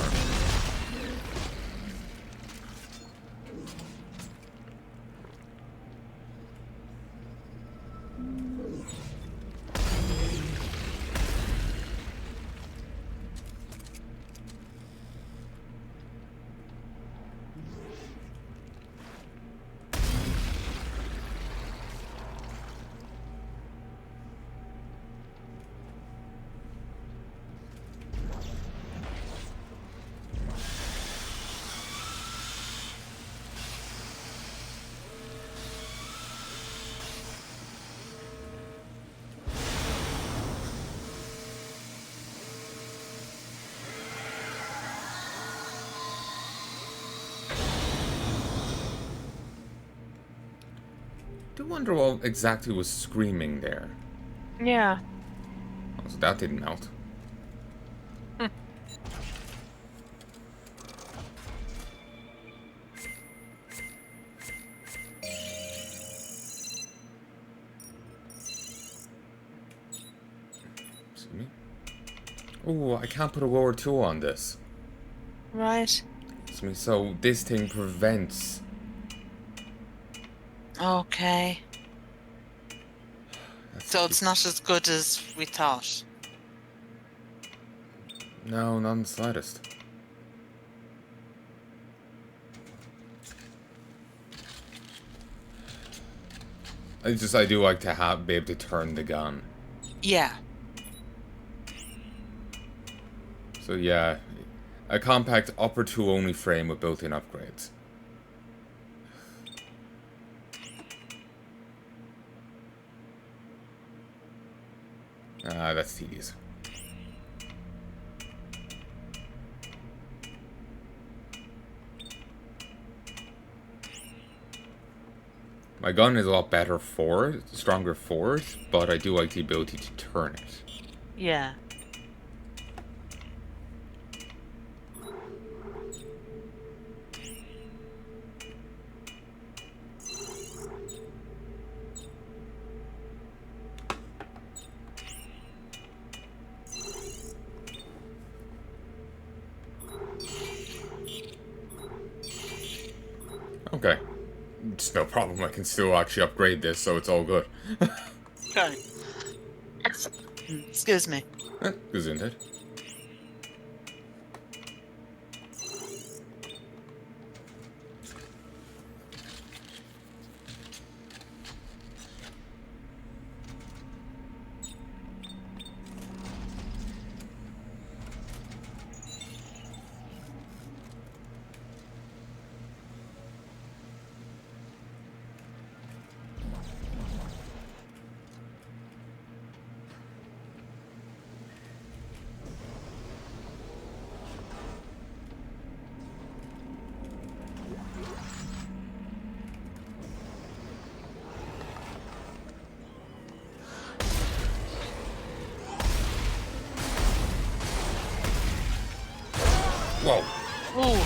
I do wonder what exactly was screaming there. Yeah. Oh, so that didn't melt. Excuse me. Oh, I can't put a lower tool on this. Right. Excuse me. So this thing prevents. Okay. That's So it's not as good as we thought. No, not in the slightest. I do like to be able to turn the gun. Yeah. So yeah, a compact upper tool only frame with built-in upgrades. Ah, that's tedious. My gun is a lot better for it, stronger for it, but I do like the ability to turn it. Yeah. Okay. It's no problem, I can still actually upgrade this, so it's all good. Okay. Excuse me. Gesundheit. Whoa. Ooh.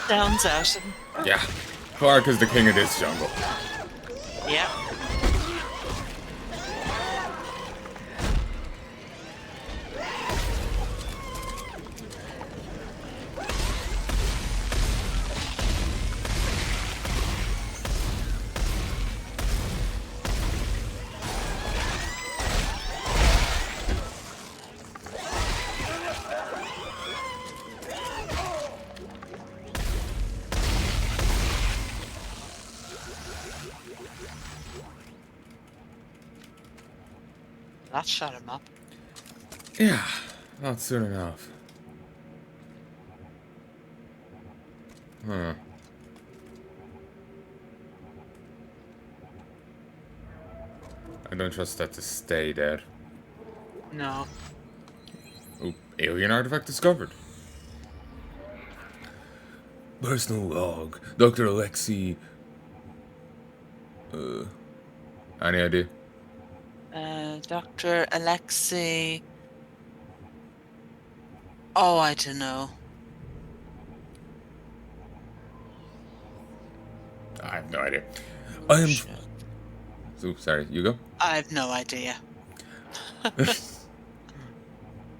Sounds out. Yeah. Clark is the king of this jungle. Yeah. That shut him up. Yeah, not soon enough. Huh. I don't trust that to stay dead. No. Oh, alien artifact discovered. Personal log. Dr. Alexei... any idea? Dr. Alexei. Oh, I don't know. I have no idea. I am... Shit. So, sorry, you go? I have no idea.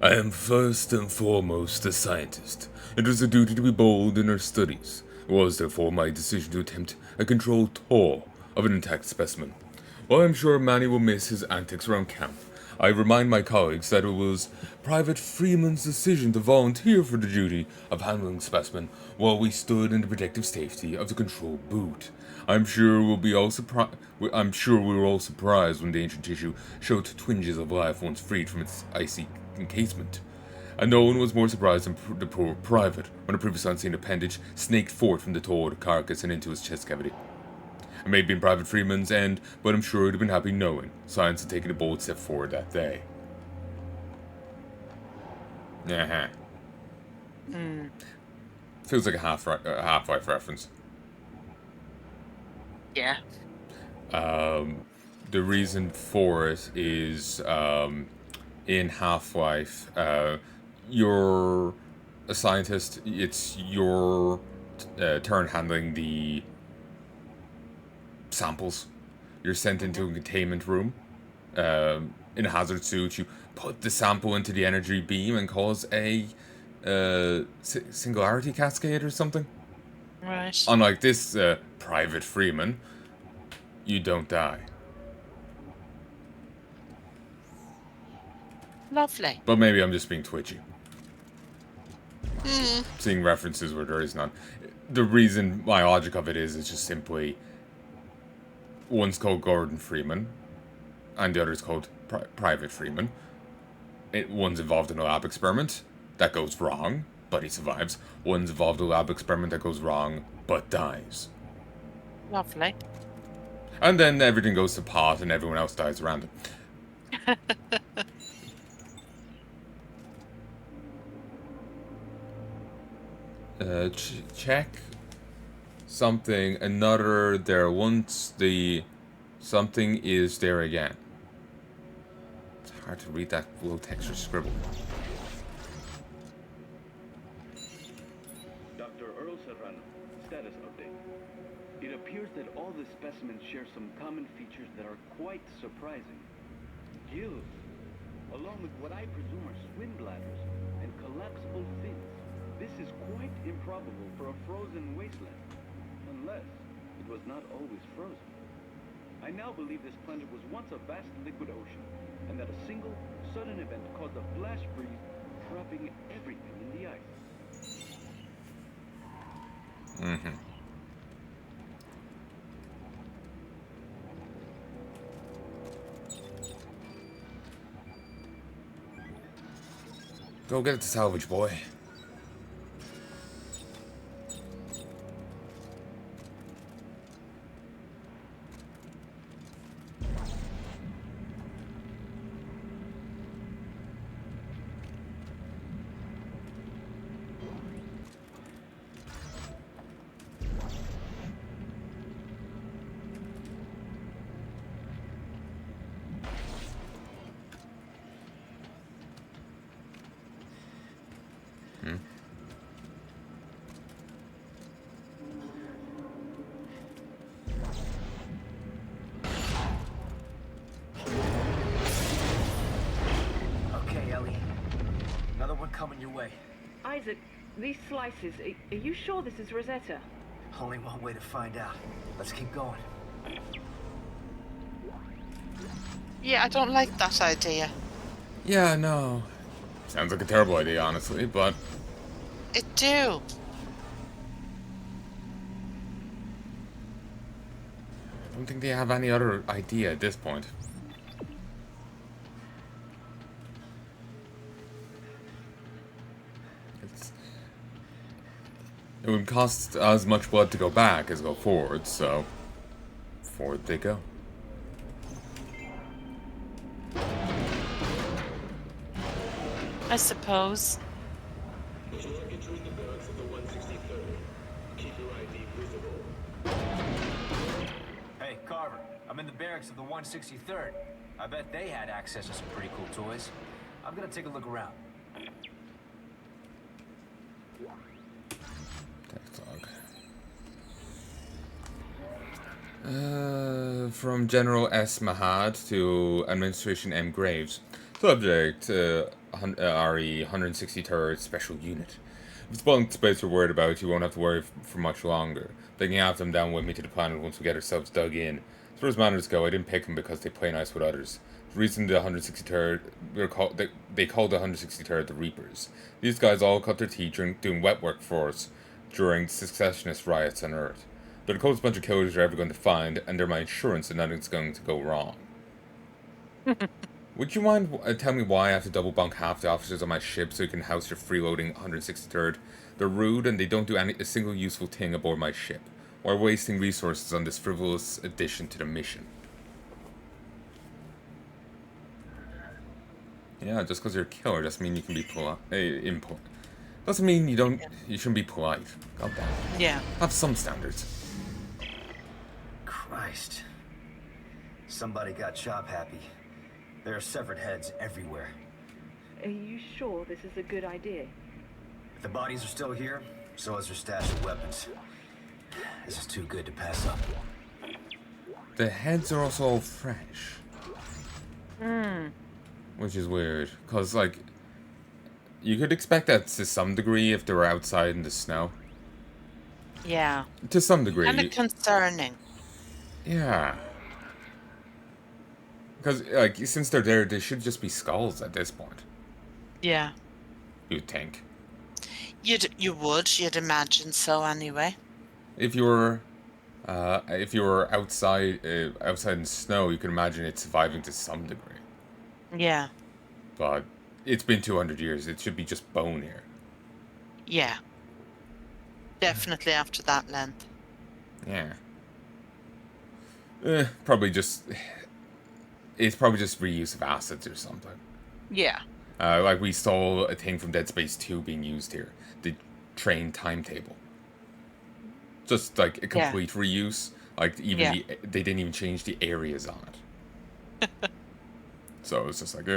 I am first and foremost a scientist. It is a duty to be bold in our studies. It was therefore my decision to attempt a controlled tour of an intact specimen. While I'm sure Manny will miss his antics around camp, I remind my colleagues that it was Private Freeman's decision to volunteer for the duty of handling the specimen while we stood in the protective safety of the control boot. I'm sure we were all surprised when the ancient tissue showed twinges of life once freed from its icy encasement. And no one was more surprised than the poor private when a previous unseen appendage snaked forth from the torn carcass and into his chest cavity. It may have been Private Freeman's end, but I'm sure he'd have been happy knowing science had taken a bold step forward that day. Uh-huh. Feels like a Half-Life reference. Yeah. The reason for it is, in Half-Life, you're a scientist, it's your turn handling the samples. You're sent into a containment room, in a hazard suit, you put the sample into the energy beam and cause a singularity cascade or something. Right. Unlike this Private Freeman, you don't die. Lovely. But maybe I'm just being twitchy. Seeing references where there is none. The reason, my logic of it is just simply one's called Gordon Freeman and the other's called Private Freeman. One's involved in a lab experiment that goes wrong, but he survives. One's involved in a lab experiment that goes wrong, but dies. Lovely. And then everything goes to pot and everyone else dies around him. Check something, another there once, the something is there again. It's hard to read that little texture scribble. Dr. Earl Serrano, status update. It appears that all the specimens share some common features that are quite surprising. Gills, along with what I presume are swim bladders and collapsible fins. This is quite improbable for a frozen wasteland, unless it was not always frozen. I now believe this planet was once a vast liquid ocean, and that a single, sudden event caused a flash freeze, trapping everything in the ice. Mm-hmm. Go get the salvage, boy. Coming your way. Isaac, these slices, are you sure this is Rosetta? Only one way to find out. Let's keep going. Yeah, I don't like that idea. Yeah, no. Sounds like a terrible idea, honestly, but... It do. I don't think they have any other idea at this point. It would cost as much blood to go back as go forward, so forward they go. I suppose. If you want to get through the barracks of the 163rd, keep your ID visible. Hey, Carver, I'm in the barracks of the 163rd. I bet they had access to some pretty cool toys. I'm gonna take a look around. From General S. Mahad to Administration M. Graves. Subject, RE 163rd Special Unit. If the bunk space we're worried about, you won't have to worry for much longer. They can have them down with me to the planet once we get ourselves dug in. As far as manners go, I didn't pick them because they play nice with others. The reason the 163rd, they called the 163rd the Reapers. These guys all cut their teeth doing wet work for us during secessionist riots on Earth. They're the coolest bunch of killers you're ever going to find, and they're my insurance that nothing's going to go wrong. Would you mind telling me why I have to double bunk half the officers on my ship so you can house your freeloading 163rd? They're rude and they don't do a single useful thing aboard my ship. Why wasting resources on this frivolous addition to the mission? Yeah, just because you're a killer doesn't mean you can be polite. Doesn't mean you shouldn't be polite. God damn. Yeah. Have some standards. Christ. Somebody got chop happy. There are severed heads everywhere. Are you sure this is a good idea? If the bodies are still here, so is their stash of weapons. This is too good to pass up. The heads are also all fresh. Which is weird, because, like, you could expect that to some degree if they were outside in the snow. Yeah. To some degree. Kind of concerning. Yeah. Because, like, since they're there, they should just be skulls at this point. Yeah. You'd think. You'd imagine so anyway. If you were outside in the snow, you can imagine it surviving to some degree. Yeah. But it's been 200 years. It should be just bone here. Yeah. Definitely after that length. Yeah. Probably just... It's probably just reuse of assets or something. Yeah. Like we saw a thing from Dead Space 2 being used here. The train timetable. Just like a complete reuse. Like even they didn't even change the areas on it. So it was just like,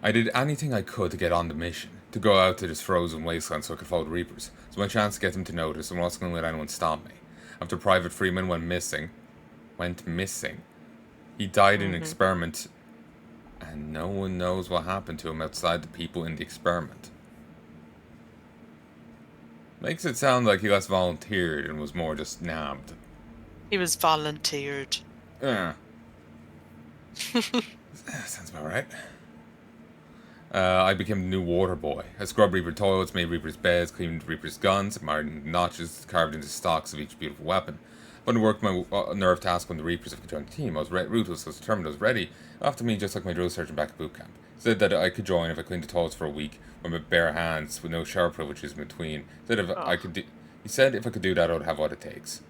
I did anything I could to get on the mission. To go out to this frozen wasteland so I could follow the Reapers. It's my chance to get them to notice, and I wasn't going to let anyone stop me. After Private Freeman went missing, he died in an experiment, and no one knows what happened to him outside the people in the experiment. Makes it sound like he less volunteered and was more just nabbed. He was volunteered. Yeah. Sounds about right. I became the new water boy. I scrubbed Reaper toilets, made Reaper's beds, cleaned Reaper's guns, admired notches carved into stocks of each beautiful weapon. But I worked my nerve task on the Reapers if I could join the team. I was ruthless, I was determined, I was ready. After me, just like my drill sergeant back at boot camp. He said that I could join if I cleaned the toilets for a week, with my bare hands, with no shower privileges in between. He said if I could do that, I would have what it takes.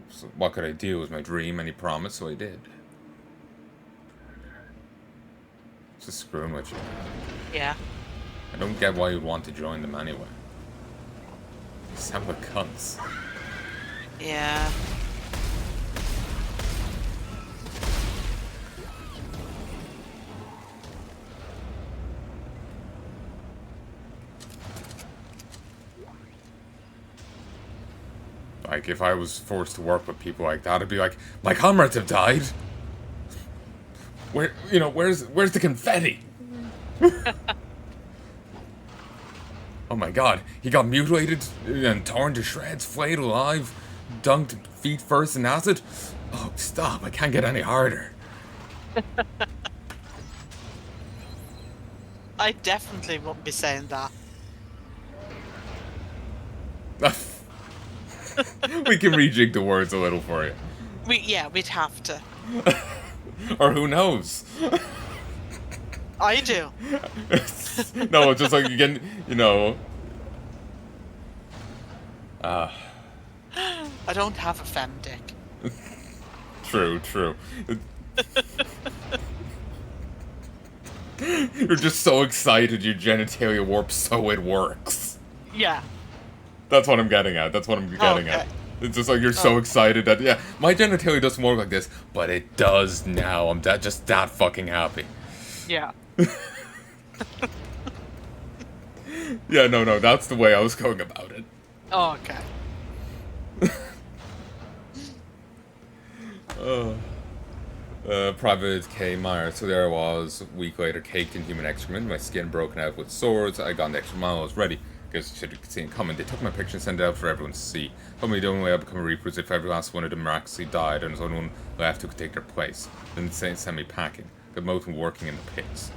So what could I do? It was my dream, and he promised, so I did. Just screwing with you. Yeah. I don't get why you'd want to join them anyway. You sound like cunts. Yeah. Like, if I was forced to work with people like that, I'd be like, my comrades have died! Where's the confetti? Oh my god, he got mutilated and torn to shreds, flayed alive, dunked feet first in acid? Oh, stop, I can't get any harder. I definitely wouldn't be saying that. We can rejig the words a little for you. We'd have to. Or who knows? I do. No, it's just like, again, I don't have a femdick. True. You're just so excited your genitalia warps so it works. Yeah. That's what I'm getting at. At. It's just like you're so excited that, yeah, my genitalia doesn't work like this, but it does now. I'm just that fucking happy. Yeah. Yeah, no, that's the way I was going about it. Oh, okay. Private K. Meyer. So there I was, a week later, caked in human excrement, my skin broken out with swords. I got the extra mile, I was ready. Because should have seen it coming. They took my picture and sent it out for everyone to see. Told me the only way I become a Reaper is if every last one of them miraculously died and there's only one left who could take their place. Then they sent me packing. Got most of them working in the pits.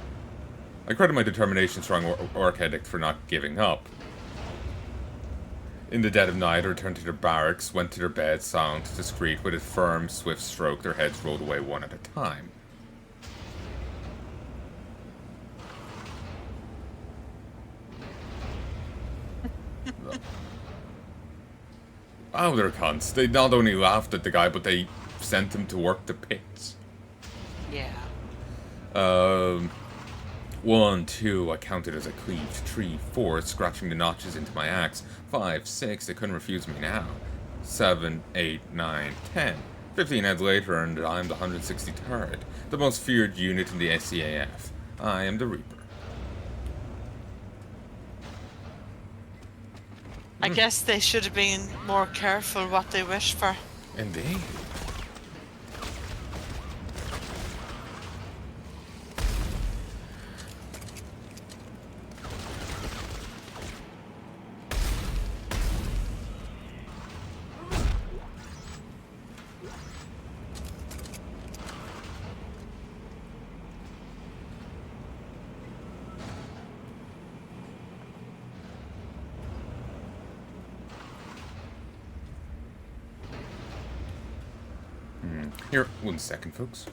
I credit my determination, strong work ethic for not giving up. In the dead of night, I returned to their barracks, went to their beds, silent, discreet, with a firm, swift stroke, their heads rolled away one at a time. Oh, they're cunts. They not only laughed at the guy, but they sent him to work the pits. Yeah. 1, 2, I counted as I cleaved. 3, 4, scratching the notches into my axe. 5, 6, they couldn't refuse me now. 7, 8, 9, 10. 15 heads later, and I'm the 163rd, the most feared unit in the SCAF. I am the Reaper. I guess they should have been more careful what they wish for. Indeed. Here, 1 second, folks.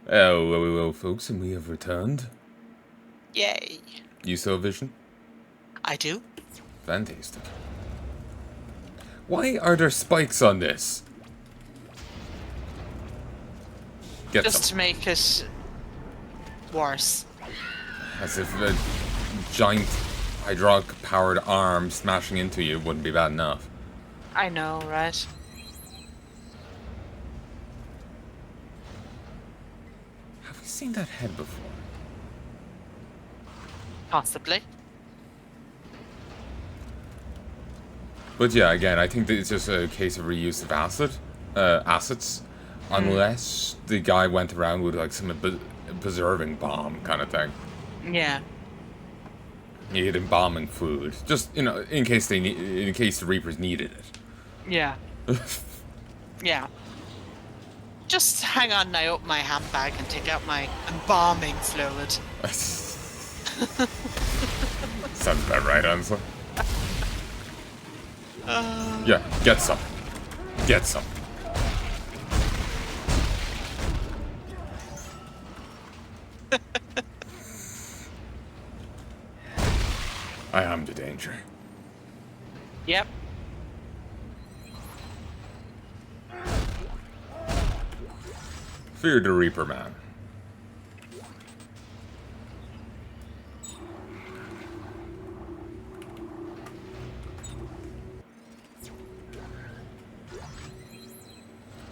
Hello, folks, and we have returned. Yay. You saw Vision? I do. Fantastic. Why are there spikes on this? Get Just to some. make it worse. As if a giant hydraulic-powered arm smashing into you wouldn't be bad enough. I know, right? Have we seen that head before? Possibly. But yeah, again, I think that it's just a case of reuse of assets. Unless the guy went around with like some preserving bomb kind of thing. Yeah. He had embalming food, just in case in case the Reapers needed it. Yeah. Yeah. Just hang on now, open my handbag and take out my embalming fluid. Sounds about right, honestly. Yeah, get some. Get some. I am the danger. Yep. Fear the Reaper, man.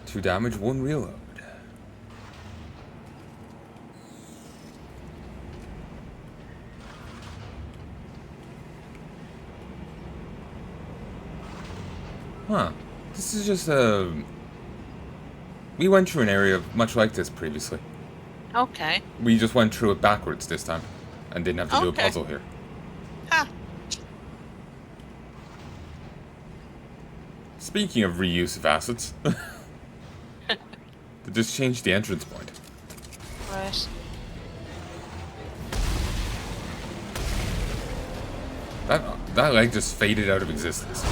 Two damage, 1 reload. Huh. This is just a... We went through an area much like this previously. Okay. We just went through it backwards this time. And didn't have to do a Okay. puzzle here. Ha. Speaking of reuse of assets... They just changed the entrance point. Right. That leg just faded out of existence.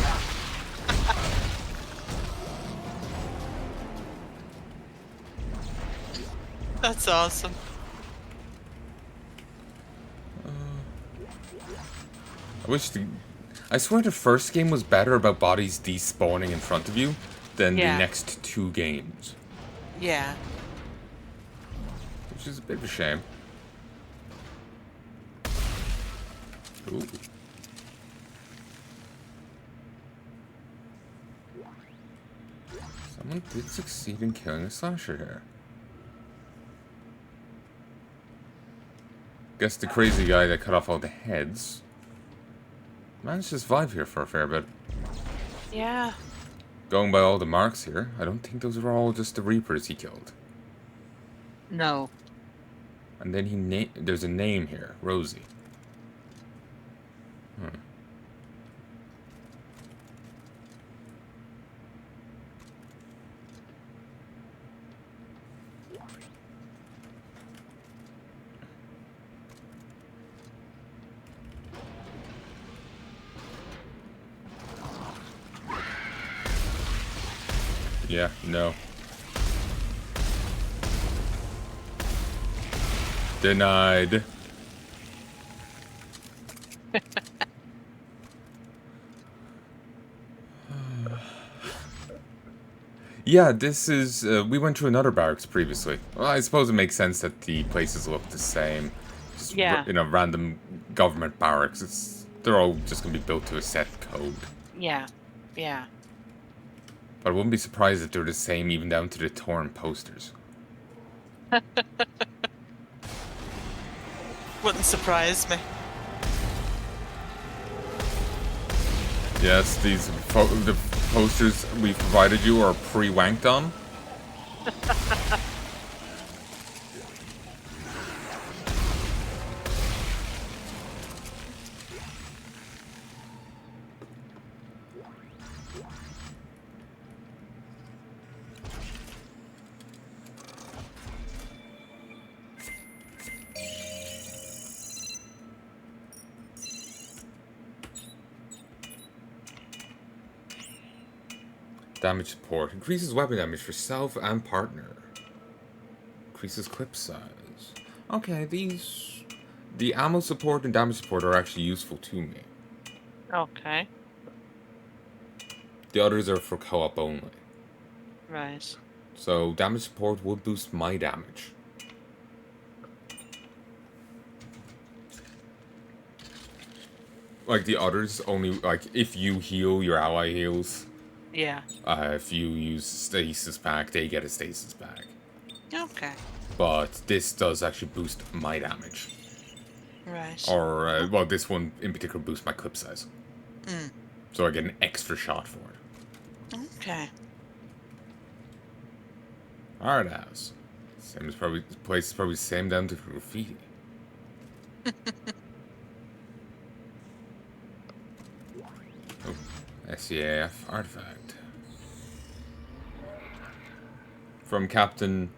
That's awesome. I swear the first game was better about bodies despawning in front of you than Yeah. the next 2 games. Yeah. Which is a bit of a shame. Ooh. Someone did succeed in killing a slasher here. Guess the crazy guy that cut off all the heads managed to survive here for a fair bit. Yeah. Going by all the marks here, I don't think those were all just the Reapers he killed. No. And then there's a name here, Rosie. Yeah, no. Denied. Yeah, this is... we went to another barracks previously. Well, I suppose it makes sense that the places look the same. Just Yeah. Random government barracks. They're all just going to be built to a set code. Yeah. Yeah. But I wouldn't be surprised if they're the same even down to the torn posters. Wouldn't surprise me. Yes, the posters we provided you are pre-wanked on. Damage support. Increases weapon damage for self and partner. Increases clip size. Okay, these... The ammo support and damage support are actually useful to me. Okay. The others are for co-op only. Right. So damage support would boost my damage. Like the others only, like if you heal, your ally heals. Yeah. If you use stasis pack, they get a stasis pack. Okay. But this does actually boost my damage. Right. Or, well, this one in particular boosts my clip size. Mm. So I get an extra shot for it. Okay. Art house. Same as probably, the place is probably the same down to graffiti. Oh, SCAF artifact. From Captain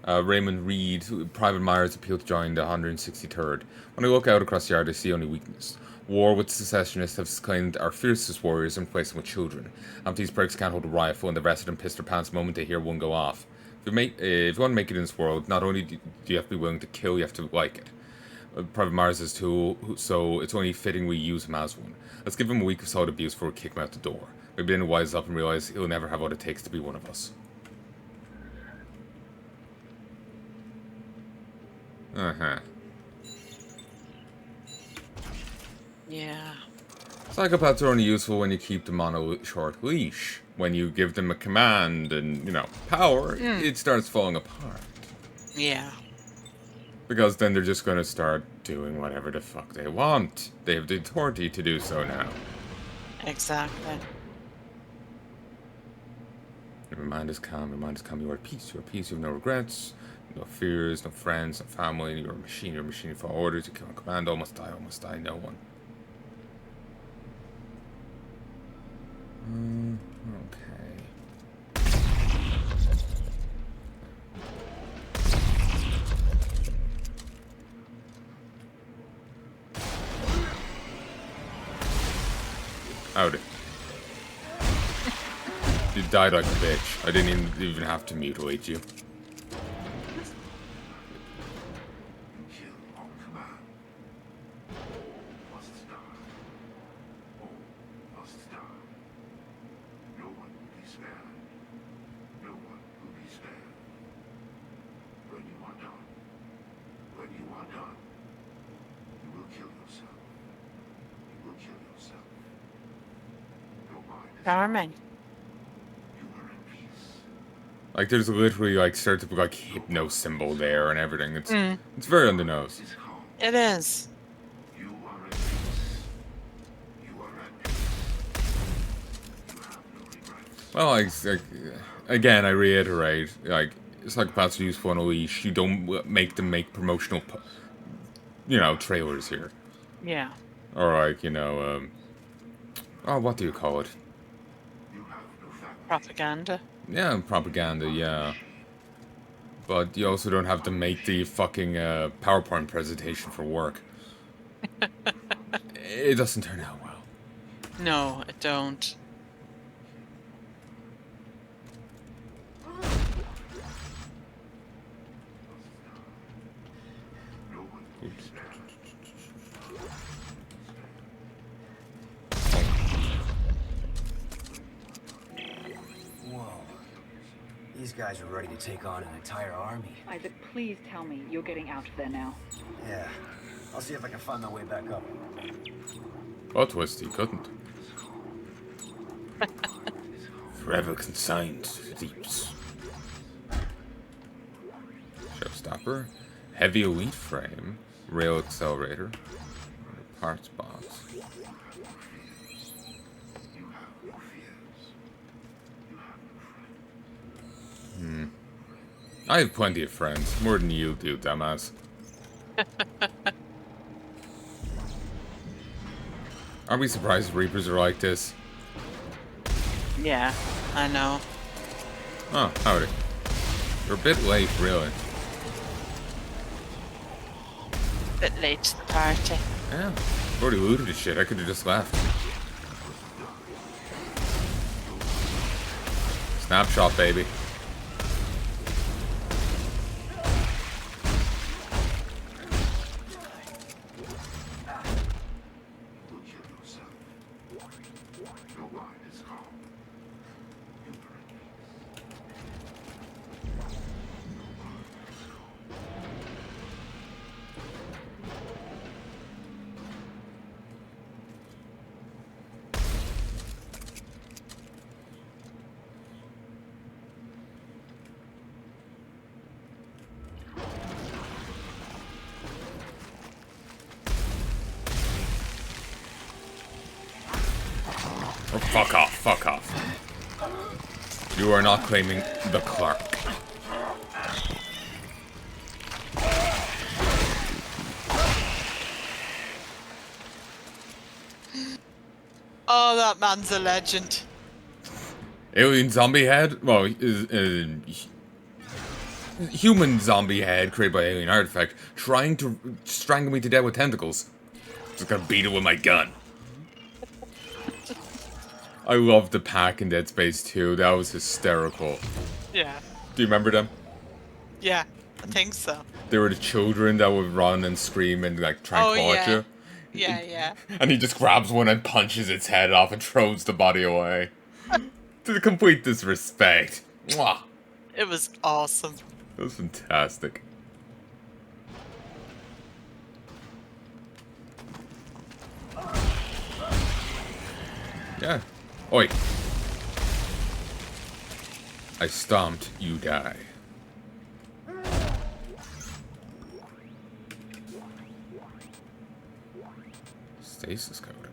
Raymond Reed, Private Myers appealed to join the 163rd. When I look out across the yard, I see only weakness. War with secessionists have claimed our fiercest warriors and replaced them with children. These pricks can't hold a rifle, and the rest of them piss their pants the moment they hear one go off. If you want to make it in this world, not only do you have to be willing to kill, you have to like it. Private Myers is a tool, so it's only fitting we use him as one. Let's give him a week of solid abuse before we kick him out the door. Maybe then he'll wise up and realize he'll never have what it takes to be one of us. Uh-huh. Yeah. Psychopaths are only useful when you keep them on a short leash. When you give them a command and, you know, power, it starts falling apart. Yeah. Because then they're just gonna start doing whatever the fuck they want. They have the authority to do so now. Exactly. Your mind is calm, you are at peace, you have no regrets, no fears, no friends, no family, you're a machine for orders, you kill on command, almost die, no one. Okay. Howdy. You died like a bitch. I didn't even have to mutilate you. Kill on command. Must die. All must die. No one will be spared. No one will be spared. When you are done, you will kill yourself. You will kill yourself. Your mind is Charming. you are at peace. Like, there's literally, like, starts to be, like, hypno symbol there and everything. It's very on the nose. Is calm. It is. You are at peace. You are at peace. You have no regrets. Well, like, again, I reiterate, like, psychopaths are useful on a leash. You don't make them make promotional, you know, trailers here. Yeah. Or, like, you know, oh, what do you call it? You have no family. Propaganda. Yeah, propaganda, yeah. But you also don't have to make the fucking PowerPoint presentation for work. It doesn't turn out well. No, it don't. No one will be spared. Whoa. These guys are ready to take on an entire army. Isaac, please tell me you're getting out of there now. Yeah. I'll see if I can find my way back up. Plot twist, he couldn't. Forever consigned to the deeps. Showstopper. Heavy elite frame. Rail accelerator. Parts box. You have no fears. You have no friends. I have plenty of friends. More than you do, dumbass. Aren't we surprised Reapers are like this? Yeah, I know. Oh, howdy. You're a bit late, really. Bit late to the party. Yeah. I've already looted this shit. I could have just left. Snapshot, baby. Look at yourself. Your mind is calm. You are at peace. Oh, fuck off, fuck off. You are not claiming the Clark. Oh, that man's a legend. Alien zombie head? Well, human zombie head created by alien artifact trying to strangle me to death with tentacles. Just gonna beat it with my gun. I loved the pack in Dead Space 2. That was hysterical. Yeah. Do you remember them? Yeah, I think so. They were the children that would run and scream and like try and Oh, claw at yeah. you. Yeah, yeah. And he just grabs one and punches its head off and throws the body away. To the complete disrespect. Mwah. It was awesome. That was fantastic. Yeah. Oi. I stomped, you die. Stasis coding.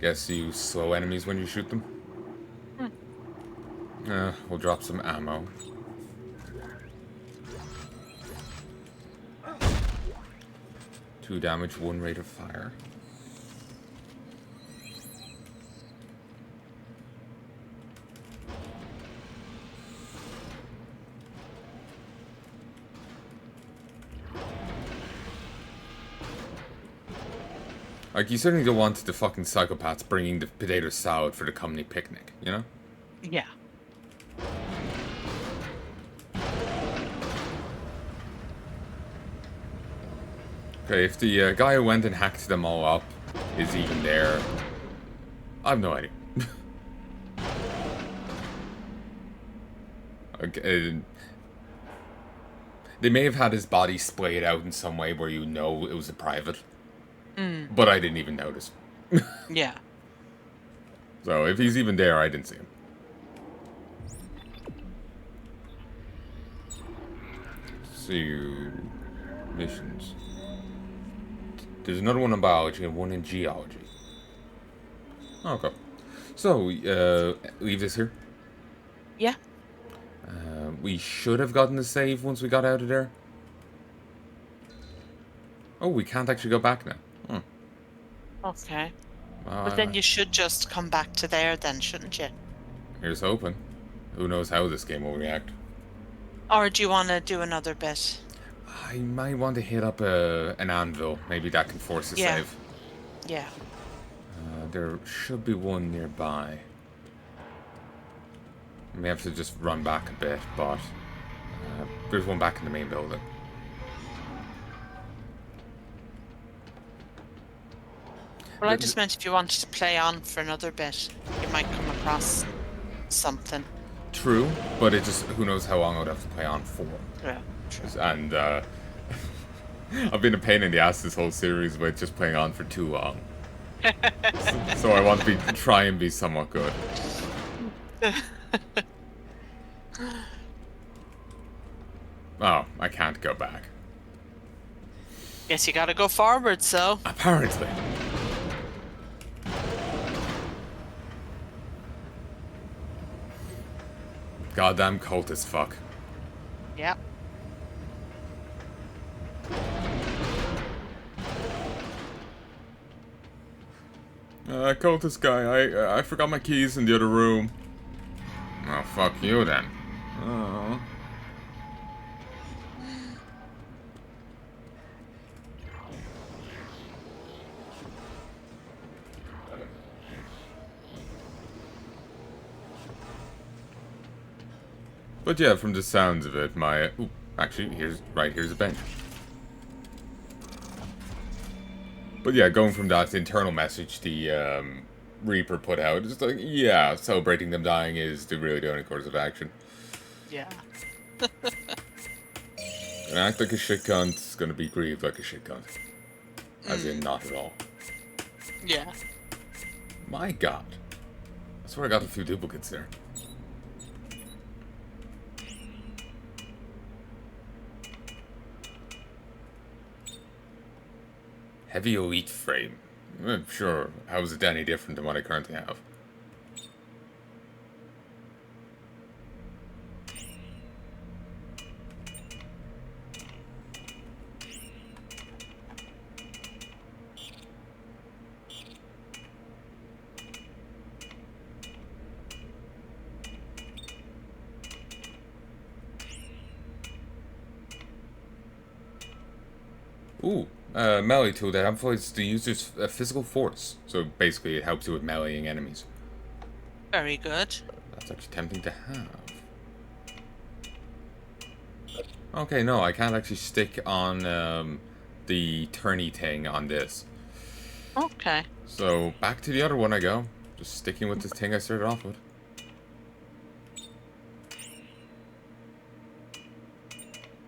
Guess you slow enemies when you shoot them? We'll drop some ammo. Two damage, one rate of fire. Like, you certainly don't want the fucking psychopaths bringing the potato salad for the company picnic, you know? Yeah. Okay, if the guy who went and hacked them all up is even there, I have no idea. Okay, they may have had his body splayed out in some way where you know it was a private. But I didn't even notice. Yeah. So if he's even there, I didn't see him. See, missions. There's another one in biology and one in geology. Okay. So, leave this here. Yeah. We should have gotten the save once we got out of there. Oh, we can't actually go back now. Okay. But then you should just come back to there then, shouldn't you? Here's hoping. Who knows how this game will react. Or do you want to do another bit? I might want to hit up an anvil. Maybe that can force a save. Yeah. There should be one nearby. I may have to just run back a bit, but there's one back in the main building. Well, I just meant if you wanted to play on for another bit, you might come across something. True, but it just, who knows how long I would have to play on for. Yeah, true. And I've been a pain in the ass this whole series with just playing on for too long. So I want to try and be somewhat good. Oh, I can't go back. Guess you gotta go forward, so. Apparently. Goddamn cultist fuck. Yep. Cultist guy, I forgot my keys in the other room. Oh, fuck you then. Oh. But yeah, from the sounds of it, my... Ooh, actually, here's a bench. But yeah, going from that internal message the Reaper put out, it's like, yeah, celebrating them dying is really the only course of action. Yeah. Gonna act like a shit cunt, gonna be grieved like a shit cunt. As in, not at all. Yeah. My god. I swear I got a few duplicates there. Heavy elite frame. Sure, how is it any different than what I currently have? Ooh, melee tool that amplifies the user's physical force. So basically it helps you with meleeing enemies. Very good. That's actually tempting to have. Okay, no, I can't actually stick on the turny thing on this. Okay. So back to the other one I go. Just sticking with this thing I started off with.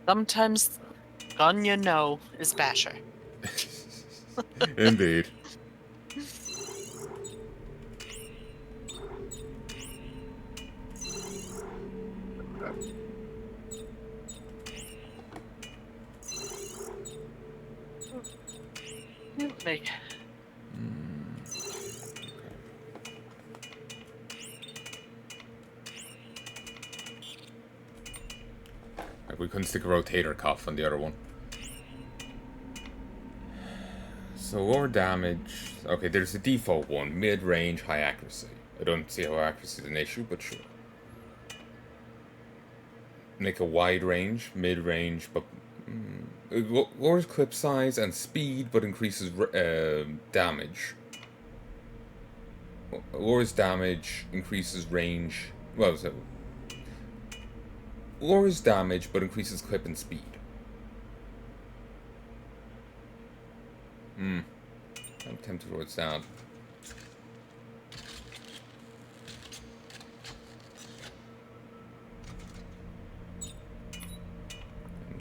Sometimes gun you know is better. Indeed. Like, Like we couldn't stick a rotator cuff on the other one. So lower damage. Okay, there's the default one, mid-range, high accuracy. I don't see how accuracy is an issue, but sure. Make a wide range, mid-range, but it lowers clip size and speed, but increases damage. Lowers damage, increases range. Well, so lowers damage, but increases clip and speed. I'm tempted towards that.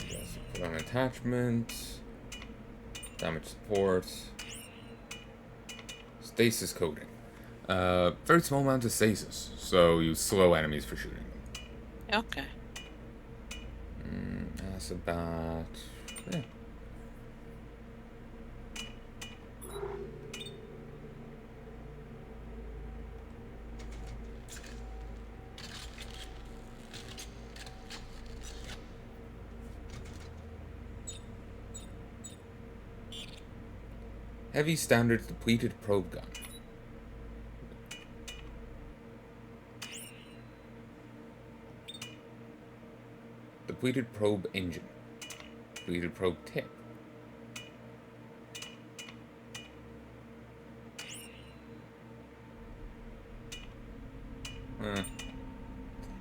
Yes, put on attachment. Damage support. Stasis coating. Very small amount of stasis, so you slow enemies for shooting them. okay. That's about... yeah. Heavy standard depleted probe gun. Depleted probe engine. Depleted probe tip.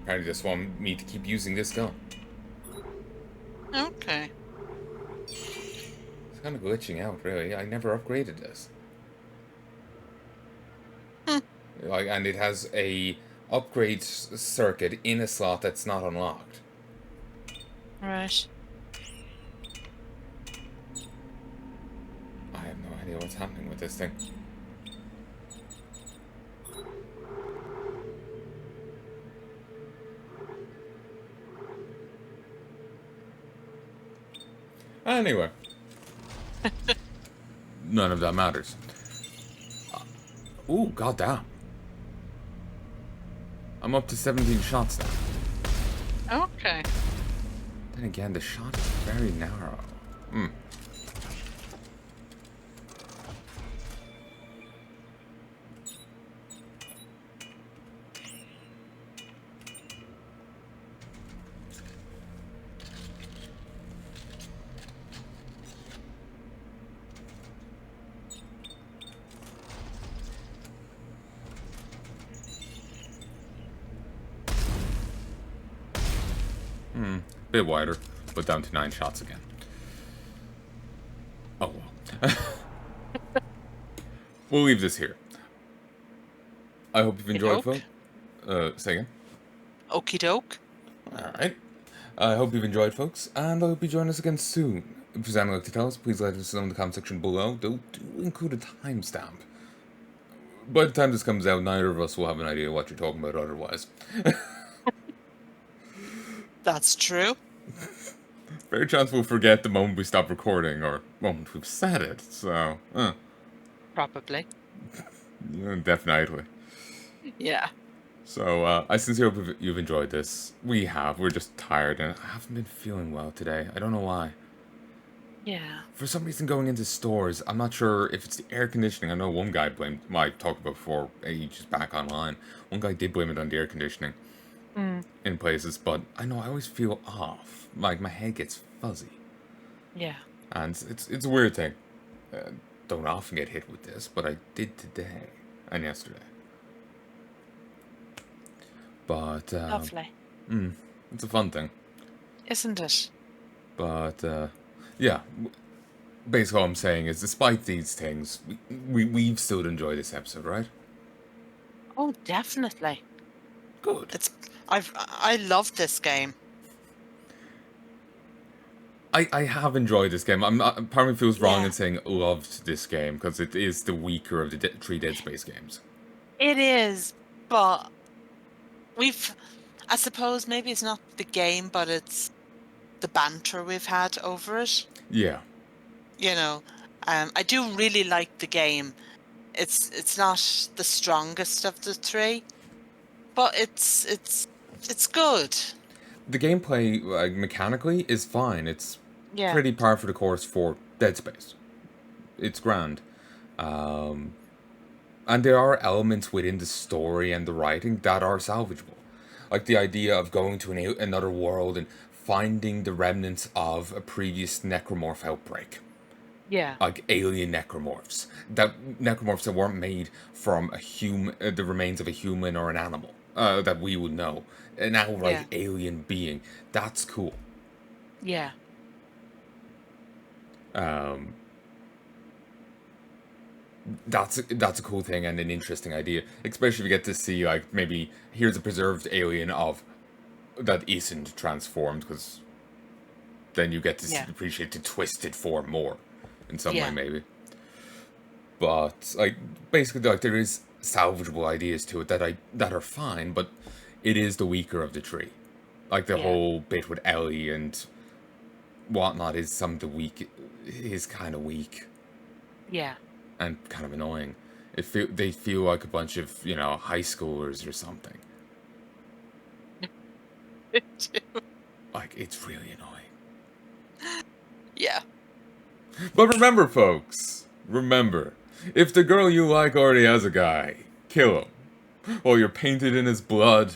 Apparently just want me to keep using this gun. Okay. It's kind of glitching out, really. I never upgraded this. Like, and it has a upgrade circuit in a slot that's not unlocked. Right. I have no idea what's happening with this thing. Anyway. None of that matters. Ooh, goddamn. I'm up to 17 shots now. Okay. Then again, the shot is very narrow. bit wider, but down to 9 shots again. Oh well. We'll leave this here. I hope you've enjoyed, folks. Say again? Okie doke. Alright. I hope you've enjoyed, folks, and I hope you join us again soon. If there's anything like to tell us, please let us know in the comment section below. Do include a timestamp. By the time this comes out, neither of us will have an idea what you're talking about otherwise. That's true. Fair chance we'll forget the moment we stop recording, or moment we've said it, so, Probably. yeah, definitely. Yeah. So, I sincerely hope you've enjoyed this. We have. We're just tired, and I haven't been feeling well today. I don't know why. Yeah. For some reason, going into stores, I'm not sure if it's the air conditioning. I know one guy blamed, I talked about before, ages back online. One guy did blame it on the air conditioning in places, but I know I always feel off. Like, my head gets fuzzy. Yeah. And it's a weird thing. Don't often get hit with this, but I did today and yesterday. But, Lovely. it's a fun thing. Isn't it? But, yeah. Basically all I'm saying is, despite these things, we've still enjoyed this episode, right? Oh, definitely. Good. I love this game. I have enjoyed this game. I'm not. Part of me feels wrong Yeah. in saying loved this game, because it is the weaker of the 3 Dead Space games. It is, but I suppose maybe it's not the game, but it's the banter we've had over it. Yeah. You know, I do really like the game. It's not the strongest of the 3, but it's good. The gameplay, like, mechanically, is fine. It's Yeah. pretty par for the course for Dead Space. It's grand. And there are elements within the story and the writing that are salvageable. Like the idea of going to another world and finding the remnants of a previous necromorph outbreak. Yeah. Like alien necromorphs. Necromorphs that weren't made from the remains of a human or an animal that we would know. An outright alien being. That's cool. Yeah. That's a cool thing and an interesting idea, especially if you get to see, like, maybe here's a preserved alien that isn't transformed, because then you get to appreciate the twisted form more in some way, maybe. But, like, basically, like, there is salvageable ideas to it that are fine, but it is the weaker of the 3. Like the whole bit with Ellie and whatnot is kind of weak. Yeah. And kind of annoying. They feel like a bunch of, high schoolers or something. Like, it's really annoying. Yeah. But remember, folks. Remember. If the girl you like already has a guy, kill him. While you're painted in his blood,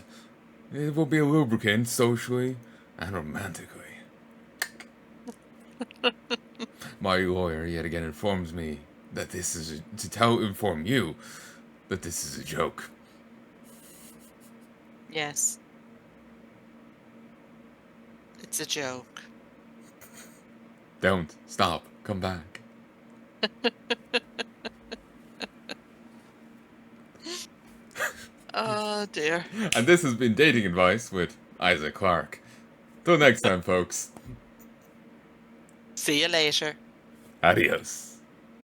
it will be a lubricant socially and romantically. My lawyer yet again informs me that this is inform you that this is a joke. Yes. It's a joke. Don't stop. Come back. Oh dear. And this has been Dating Advice with Isaac Clarke. Till next time, folks. See you later. Adios.